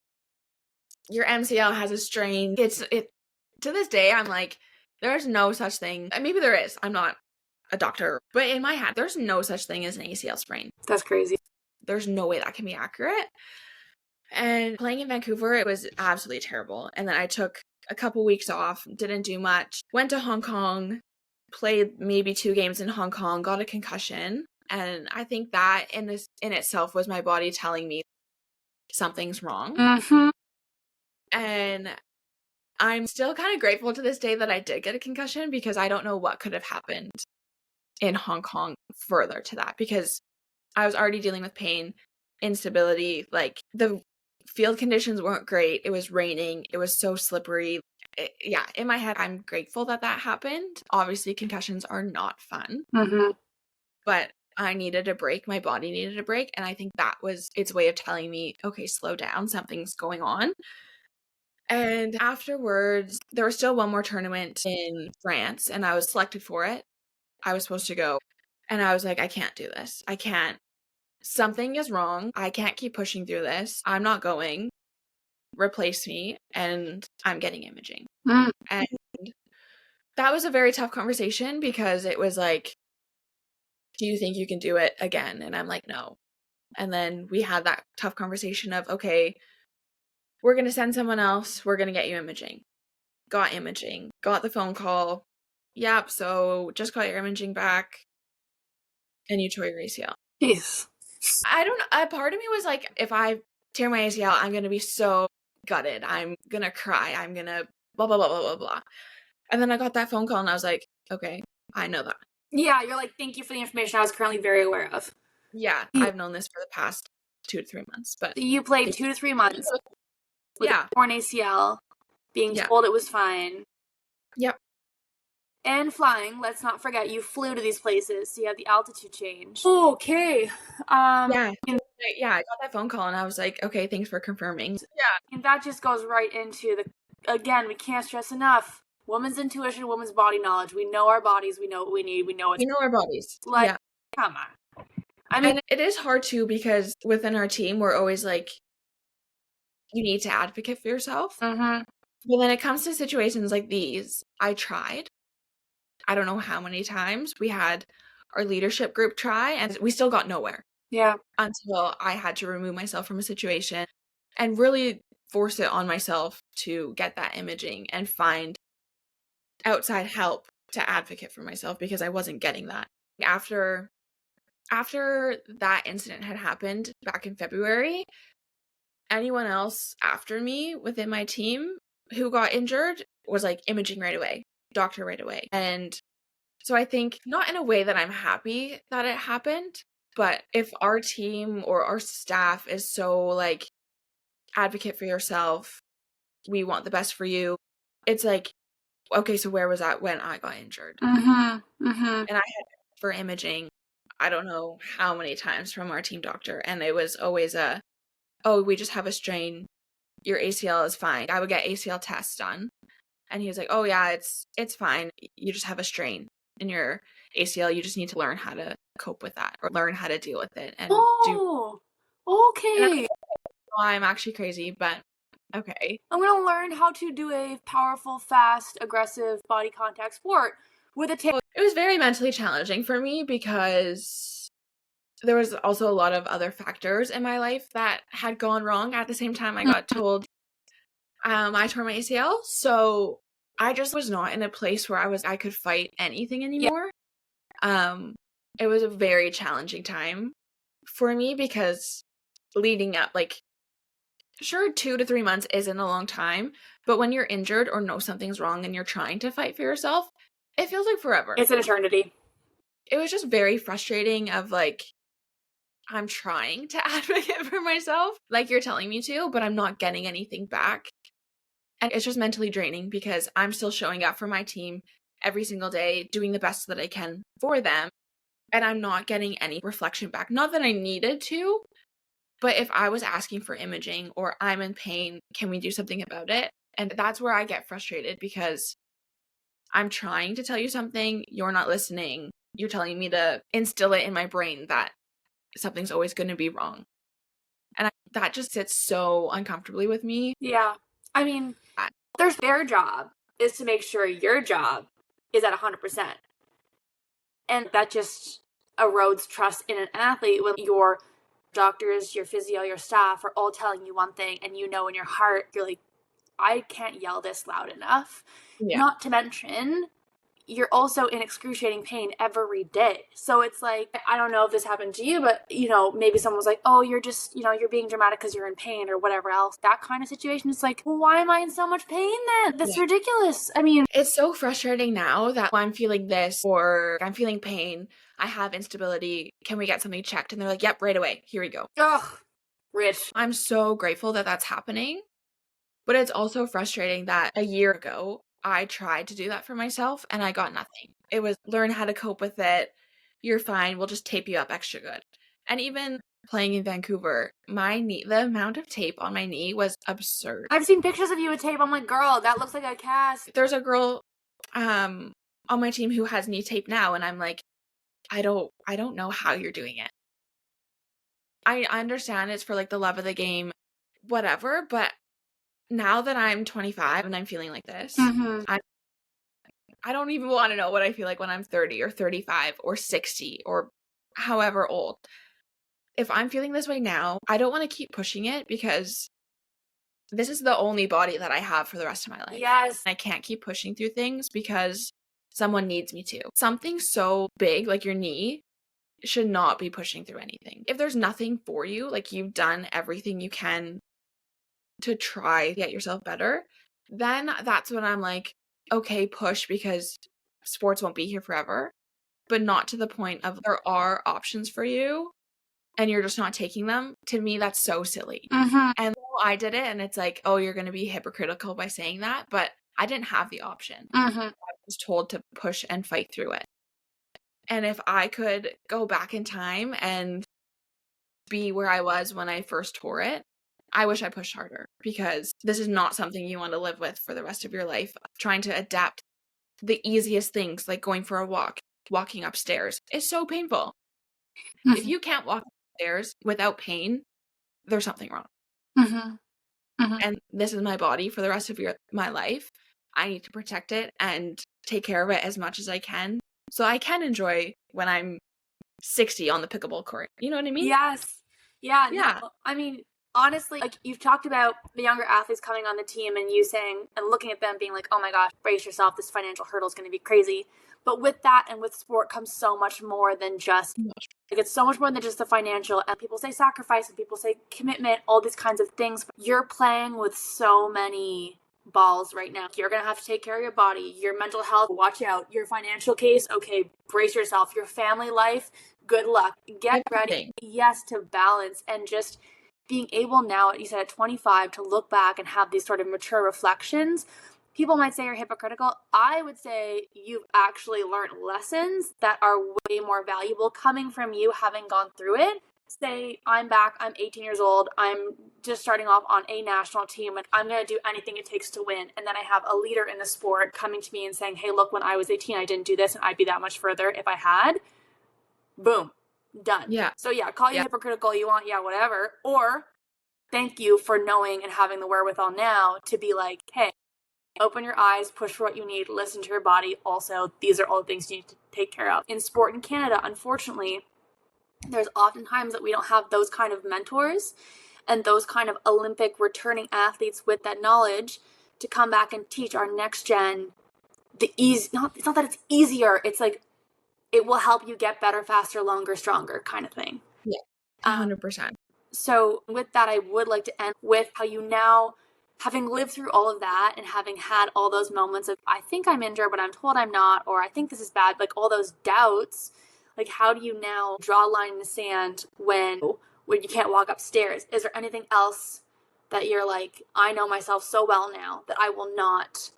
your MCL has a strain. It to this day, I'm like, there's no such thing. Maybe there is. I'm not a doctor, but in my head, there's no such thing as an ACL sprain. That's crazy. There's no way that can be accurate. And playing in Vancouver, it was absolutely terrible. And then I took a couple weeks off, didn't do much, went to Hong Kong, played maybe 2 games in Hong Kong, got a concussion. And I think that in itself was my body telling me something's wrong. Mm-hmm. And I'm still kind of grateful to this day that I did get a concussion because I don't know what could have happened in Hong Kong further to that, because I was already dealing with pain, instability, like the field conditions weren't great. It was raining. It was so slippery. Yeah, in my head, I'm grateful that happened. Obviously, concussions are not fun, but I needed a break. My body needed a break. And I think that was its way of telling me, okay, slow down. Something's going on. And afterwards, there was still one more tournament in France, and I was selected for it. I was supposed to go. And I was like, I can't do this. I can't. Something is wrong. I can't keep pushing through this. I'm not going. Replace me. And I'm getting imaging. And that was a very tough conversation because it was like, do you think you can do it again? And I'm like, no. And then we had that tough conversation of, okay, we're going to send someone else. We're going to get you imaging. Got imaging. Got the phone call. Yep, so just got your imaging back. And you tore your ACL. Jeez. I don't know. A part of me was like, if I tear my ACL, I'm going to be so gutted. I'm going to cry. I'm going to blah, blah, blah, blah, blah, blah. And then I got that phone call and I was like, okay, I know that. Yeah, you're like, thank you for the information I was currently very aware of. Yeah, I've known this for the past 2 to 3 months. But you played 2 to 3 months. with Yeah. a torn ACL, being told it was fine. Yep. And flying, let's not forget, you flew to these places, so you have the altitude change. Okay. Yeah, I got that phone call and I was like, okay, thanks for confirming. Yeah. And that just goes right into again, we can't stress enough, woman's intuition, woman's body knowledge. We know our bodies, we know what we need, we know our bodies. Like, come on. I mean, and it is hard too, because within our team, we're always like, you need to advocate for yourself. Mm-hmm. But then it comes to situations like these, I tried. I don't know how many times we had our leadership group try, and we still got nowhere. Yeah. Until I had to remove myself from a situation and really force it on myself to get that imaging and find outside help to advocate for myself, because I wasn't getting that. After that incident had happened back in February, anyone else after me within my team who got injured was like imaging right away, doctor right away. And so I think, not in a way that I'm happy that it happened, but if our team or our staff is so like, advocate for yourself, we want the best for you, it's like, okay, so where was that when I got injured? Mm-hmm. Mm-hmm. And I had for imaging, I don't know how many times from our team doctor, and it was always oh, we just have a strain, your ACL is fine. I would get ACL tests done, and he was like, oh yeah, it's fine, you just have a strain in your ACL, you just need to learn how to cope with that, or learn how to deal with it. And okay. I'm actually crazy, but okay. I'm gonna learn how to do a powerful, fast, aggressive body contact sport with a tape. It was very mentally challenging for me, because there was also a lot of other factors in my life that had gone wrong at the same time I got told I tore my ACL. So I just was not in a place where I could fight anything anymore. It was a very challenging time for me, because leading up, like, sure, 2 to 3 months isn't a long time, but when you're injured or know something's wrong and you're trying to fight for yourself, it feels like forever. It's an eternity. It was just very frustrating of like, I'm trying to advocate for myself, like you're telling me to, but I'm not getting anything back. And it's just mentally draining, because I'm still showing up for my team every single day, doing the best that I can for them, and I'm not getting any reflection back. Not that I needed to, but if I was asking for imaging or I'm in pain, can we do something about it? And that's where I get frustrated, because I'm trying to tell you something, you're not listening. You're telling me to instill it in my brain that something's always going to be wrong. And that just sits so uncomfortably with me. Yeah. I mean, their job is to make sure your job is at 100%. And that just erodes trust in an athlete when your doctors, your physio, your staff are all telling you one thing, and you know in your heart, you're like, I can't yell this loud enough. Yeah. Not to mention, you're also in excruciating pain every day. So it's like, I don't know if this happened to you, but, maybe someone was like, oh, you're just, you're being dramatic because you're in pain or whatever else. That kind of situation is like, well, why am I in so much pain then? That's ridiculous. I mean, it's so frustrating now that I'm feeling this, or I'm feeling pain, I have instability, can we get something checked? And they're like, yep, right away, here we go. Ugh, rich. I'm so grateful that that's happening. But it's also frustrating that a year ago, I tried to do that for myself and I got nothing. It was learn how to cope with it. You're fine. We'll just tape you up extra good. And even playing in Vancouver, my knee, the amount of tape on my knee was absurd. I've seen pictures of you with tape. I'm like, girl, that looks like a cast. There's a girl on my team who has knee tape now, and I'm like, I don't know how you're doing it. I understand it's for like the love of the game, whatever, but now that I'm 25 and I'm feeling like this, I don't even want to know what I feel like when I'm 30 or 35 or 60 or however old. If I'm feeling this way now, I don't want to keep pushing it, because this is the only body that I have for the rest of my life. Yes. I can't keep pushing through things because someone needs me to. Something so big like your knee should not be pushing through anything. If there's nothing for you, like you've done everything you can to try to get yourself better, then that's when I'm like, okay, push, because sports won't be here forever, but not to the point of there are options for you and you're just not taking them. To me, that's so silly. And I did it, and it's like, oh, you're going to be hypocritical by saying that, but I didn't have the option. I was told to push and fight through it. And if I could go back in time and be where I was when I first tore it, I wish I pushed harder, because this is not something you want to live with for the rest of your life. Trying to adapt the easiest things, like going for a walk, walking upstairs, is so painful. If you can't walk upstairs without pain, there's something wrong. And this is my body for the rest of my life. I need to protect it and take care of it as much as I can, so I can enjoy when I'm 60 on the pickleball court. You know what I mean? Yes. Yeah. Yeah. No, I mean, honestly, like, you've talked about the younger athletes coming on the team and you saying and looking at them being like, oh my gosh, brace yourself, this financial hurdle is going to be crazy. But with that and with sport comes so much more than just, like, it's so much more than just the financial. And people say sacrifice and people say commitment, all these kinds of things. You're playing with so many balls right now. You're going to have to take care of your body, your mental health, watch out, your financial case, okay, brace yourself, your family life, good luck, get ready. Yes, to balance, and just being able now, you said at 25, to look back and have these sort of mature reflections. People might say you're hypocritical. I would say you've actually learned lessons that are way more valuable coming from you having gone through it. Say, I'm back, I'm 18 years old, I'm just starting off on a national team, and I'm going to do anything it takes to win. And then I have a leader in the sport coming to me and saying, hey, look, when I was 18, I didn't do this, and I'd be that much further if I had. Boom. Done. Yeah. So yeah, call you hypocritical, you want, yeah, whatever. Or thank you for knowing and having the wherewithal now to be like, hey, open your eyes, push for what you need, listen to your body. Also, these are all the things you need to take care of. In sport in Canada, unfortunately, there's often times that we don't have those kind of mentors and those kind of Olympic returning athletes with that knowledge to come back and teach our next gen the easy. It's not that it's easier. It's like, it will help you get better, faster, longer, stronger kind of thing. Yeah, 100%. So with that, I would like to end with how you now, having lived through all of that and having had all those moments of, I think I'm injured, but I'm told I'm not, or I think this is bad, like all those doubts, like how do you now draw a line in the sand when you can't walk upstairs? Is there anything else that you're like, I know myself so well now that I will not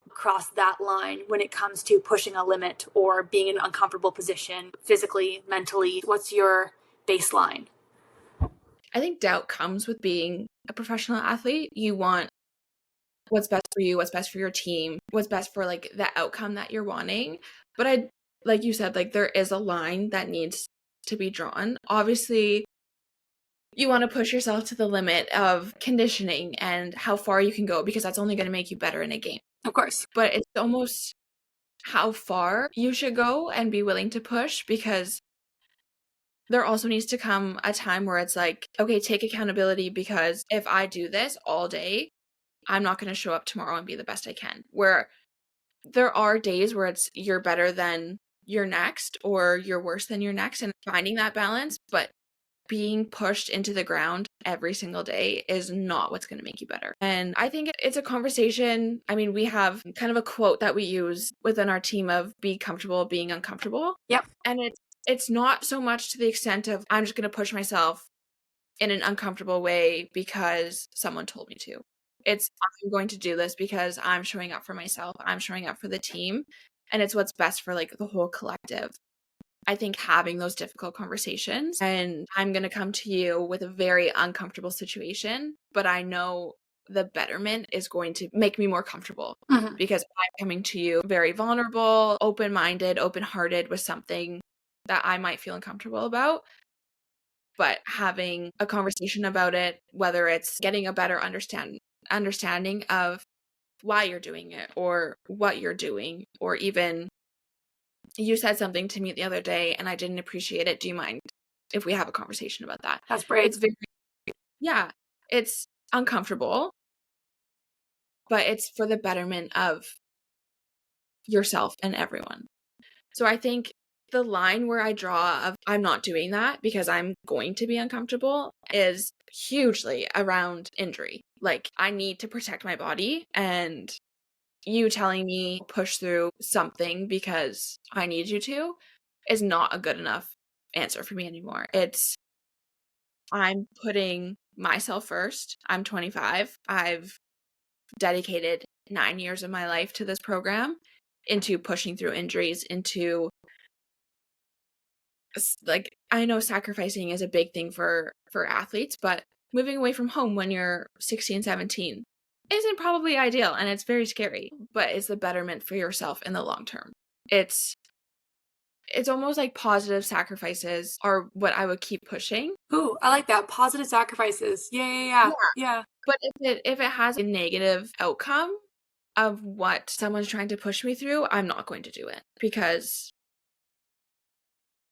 cross that line when it comes to pushing a limit or being in an uncomfortable position physically, mentally? What's your baseline? I think doubt comes with being a professional athlete. You want what's best for you, what's best for your team, what's best for like the outcome that you're wanting. But like you said, like there is a line that needs to be drawn. Obviously, you want to push yourself to the limit of conditioning and how far you can go, because that's only going to make you better in a game. Of course. But it's almost how far you should go and be willing to push, because there also needs to come a time where it's like, okay, take accountability, because if I do this all day, I'm not going to show up tomorrow and be the best I can. Where there are days where it's you're better than your next or you're worse than your next, and finding that balance, but being pushed into the ground every single day is not what's going to make you better. And I think it's a conversation. I mean, we have kind of a quote that we use within our team of be comfortable being uncomfortable. Yep. And it's not so much to the extent of I'm just going to push myself in an uncomfortable way because someone told me to. It's I'm going to do this because I'm showing up for myself. I'm showing up for the team. And it's what's best for like the whole collective. I think having those difficult conversations, and I'm going to come to you with a very uncomfortable situation, but I know the betterment is going to make me more comfortable because I'm coming to you very vulnerable, open-minded, open-hearted with something that I might feel uncomfortable about. But having a conversation about it, whether it's getting a better understanding of why you're doing it or what you're doing, or even you said something to me the other day and I didn't appreciate it. Do you mind if we have a conversation about that? That's brave. It's it's uncomfortable, but it's for the betterment of yourself and everyone. So I think the line where I draw of I'm not doing that because I'm going to be uncomfortable is hugely around injury. Like I need to protect my body, and you telling me push through something because I need you to is not a good enough answer for me anymore. It's I'm putting myself first. I'm 25. I've dedicated 9 years of my life to this program, into pushing through injuries, into like, I know sacrificing is a big thing for athletes, but moving away from home when you're 16, 17 isn't probably ideal, and it's very scary, but it's the betterment for yourself in the long term. It's almost like positive sacrifices are what I would keep pushing. Ooh, I like that. Positive sacrifices. Yeah. But if it has a negative outcome of what someone's trying to push me through, I'm not going to do it, because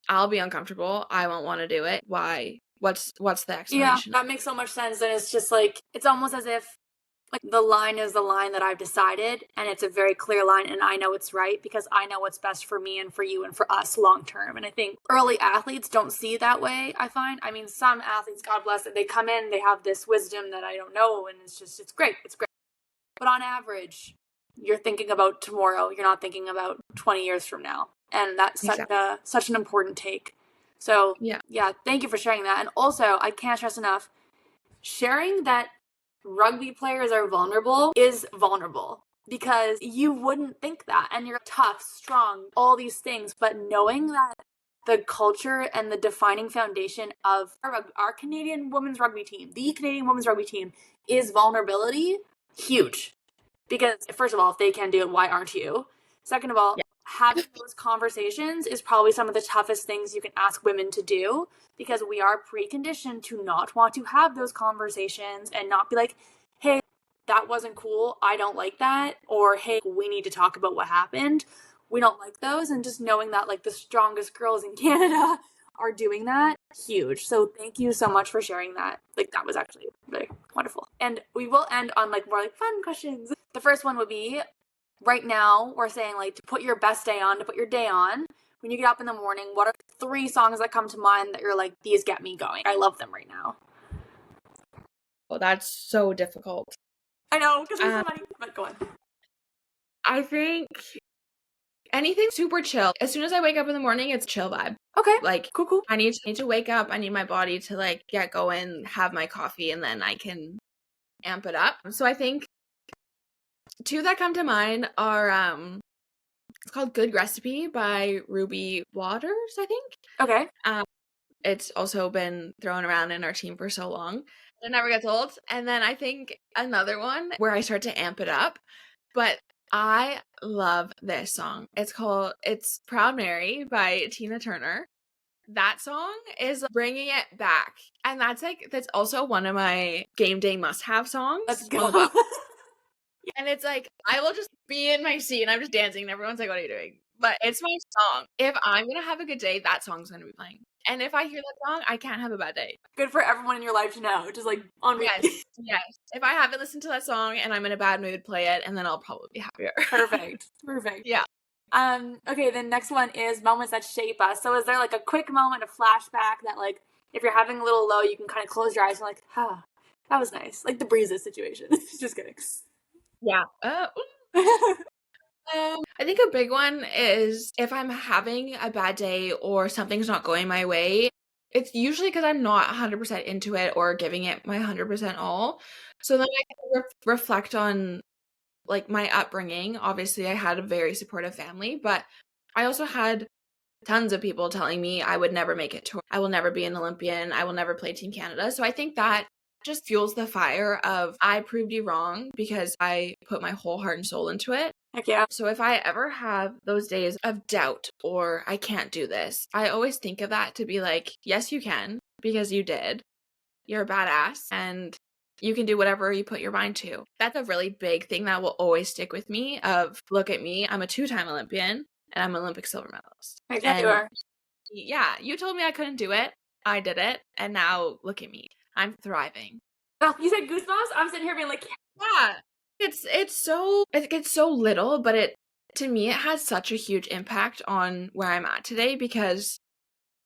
I'll be uncomfortable. I won't want to do it. Why? What's the explanation? Yeah, that makes so much sense. And it's just like, it's almost as if like the line is the line that I've decided, and it's a very clear line, and I know it's right because I know what's best for me and for you and for us long term. And I think early athletes don't see it that way, I find. I mean, some athletes, God bless it, they come in, they have this wisdom that I don't know, and it's great. But on average, you're thinking about tomorrow. You're not thinking about 20 years from now. And that's such an important take. So, yeah, thank you for sharing that. And also, I can't stress enough, sharing that rugby players are vulnerable is vulnerable, because you wouldn't think that. And you're tough, strong, all these things. But knowing that the culture and the defining foundation of our Canadian women's rugby team, the Canadian women's rugby team, is vulnerability, huge. Because first of all, if they can do it, why aren't you? Second of all, having those conversations is probably some of the toughest things you can ask women to do, because we are preconditioned to not want to have those conversations and not be like, hey, that wasn't cool, I don't like that, or hey, we need to talk about what happened. We don't like those. And just knowing that like the strongest girls in Canada are doing that, huge. So thank you so much for sharing that. Like, that was actually really wonderful. And we will end on like more like fun questions. The first one would be, right now we're saying like to put your best day on, to put your day on. When you get up in the morning, what are 3 songs that come to mind that you're like, these get me going? I love them right now. Well, that's so difficult. I know, because there's so many, but go on. I think anything super chill. As soon as I wake up in the morning, it's chill vibe. Okay. Like, cool. I need to wake up. I need my body to like get going, have my coffee, and then I can amp it up. So I think 2 that come to mind are it's called Good Recipe by Ruby Waters, I think. Okay. It's also been thrown around in our team for so long. It never gets old. And then I think another one where I start to amp it up, but I love this song. It's Proud Mary by Tina Turner. That song is bringing it back. And that's also one of my game day must-have songs. Let's go. And it's like, I will just be in my seat and I'm just dancing and everyone's like, what are you doing? But it's my song. If I'm going to have a good day, that song's going to be playing. And if I hear that song, I can't have a bad day. Good for everyone in your life to know. Just like on repeat. Yes. If I haven't listened to that song and I'm in a bad mood, play it, and then I'll probably be happier. Perfect. Yeah. Okay, the next one is moments that shape us. So is there like a quick moment, a flashback that like, if you're having a little low, you can kind of close your eyes and like, that was nice. Like the Breezes situation. Just kidding. Yeah. I think a big one is if I'm having a bad day or something's not going my way, it's usually because I'm not 100% into it or giving it my 100% all. So then I can reflect on like my upbringing. Obviously, I had a very supportive family, but I also had tons of people telling me I would never make it to, I will never be an Olympian, I will never play Team Canada. So I think that just fuels the fire of I proved you wrong because I put my whole heart and soul into it. Heck yeah. So if I ever have those days of doubt or I can't do this, I always think of that to be like, yes, you can, because you did. You're a badass and you can do whatever you put your mind to. That's a really big thing that will always stick with me of, look at me, I'm a 2-time Olympian and I'm an Olympic silver medalist. Heck yeah, you are. Yeah, you told me I couldn't do it. I did it. And now look at me. I'm thriving. Oh, you said goosebumps? I'm sitting here being like, yeah. It's so little, but to me it has such a huge impact on where I'm at today, because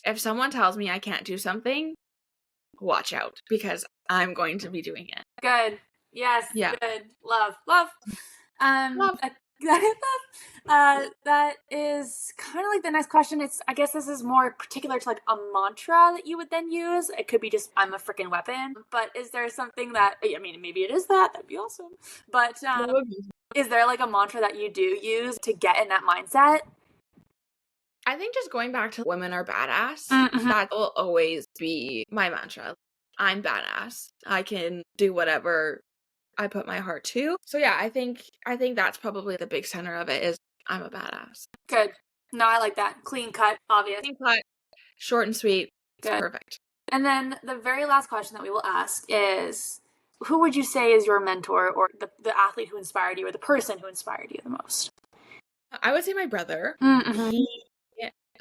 if someone tells me I can't do something, watch out, because I'm going to be doing it. Good. Yes. Yeah. Good. Love. Love. That is kind of like the next question. I guess this is more particular to like a mantra that you would then use. It could be just I'm a freaking weapon. But is there something that, I mean, maybe it is that'd be awesome. But is there like a mantra that you do use to get in that mindset? I think just going back to women are badass, that will always be my mantra. I'm badass. I can do whatever I put my heart to. So yeah, I think that's probably the big center of it is I'm a badass. Good. No, I like that. Clean cut, obvious. Clean cut, short and sweet. It's perfect. And then the very last question that we will ask is, who would you say is your mentor or the athlete who inspired you or the person who inspired you the most? I would say my brother.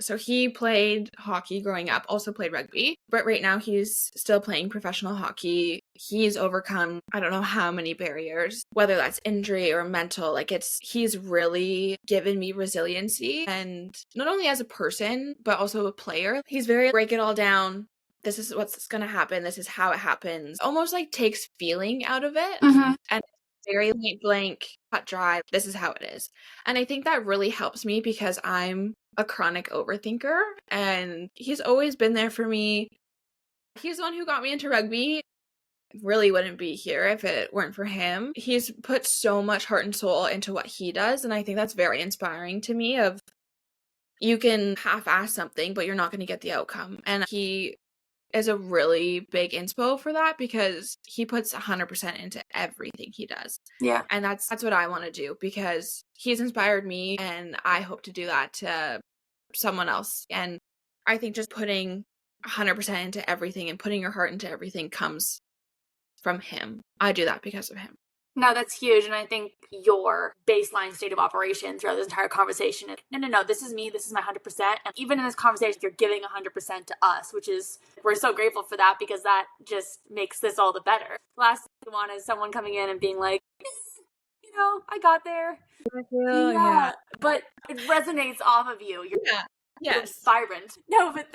So he played hockey growing up, also played rugby, but right now he's still playing professional hockey. He's overcome, I don't know how many barriers, whether that's injury or mental, he's really given me resiliency. And not only as a person, but also a player. He's very break it all down. This is what's going to happen. This is how it happens. Almost like takes feeling out of it. And very point blank, cut dry. This is how it is. And I think that really helps me because I'm a chronic overthinker and he's always been there for me. He's the one who got me into rugby. Really wouldn't be here if it weren't for him. He's put so much heart and soul into what he does. And I think that's very inspiring to me of you can half-ass something, but you're not going to get the outcome. And he is a really big inspo for that because he puts 100% into everything he does. Yeah. And that's what I want to do because he's inspired me and I hope to do that to someone else. And I think just putting 100% into everything and putting your heart into everything comes from him. I do that because of him. No, that's huge. And I think your baseline state of operation throughout this entire conversation is, no, this is me. This is my 100%. And even in this conversation, you're giving 100% to us, which is, we're so grateful for that because that just makes this all the better. Last thing I want is someone coming in and being like, I got there. Yeah. But it resonates off of you. You're vibrant. No, but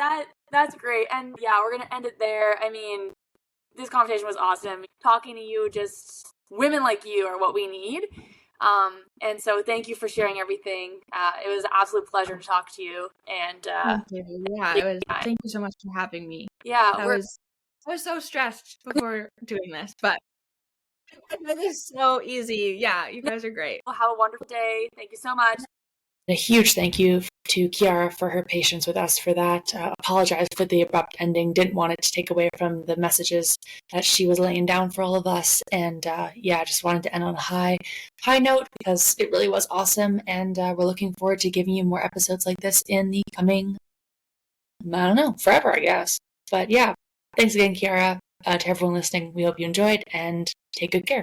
that's great. And yeah, we're going to end it there. I mean, this conversation was awesome. Talking to you, just women like you are what we need. And so thank you for sharing everything. It was an absolute pleasure to talk to you. And thank you. Yeah, thank you so much for having me. Yeah, I was so stressed before doing this, but it was so easy. Yeah, you guys are great. Well, have a wonderful day. Thank you so much. A huge thank you to Keyara for her patience with us for that. Apologize for the abrupt ending. Didn't want it to take away from the messages that she was laying down for all of us. And just wanted to end on a high note because it really was awesome. And we're looking forward to giving you more episodes like this in the coming, I don't know, forever, I guess. But yeah, thanks again, Keyara. To everyone listening, we hope you enjoyed and take good care.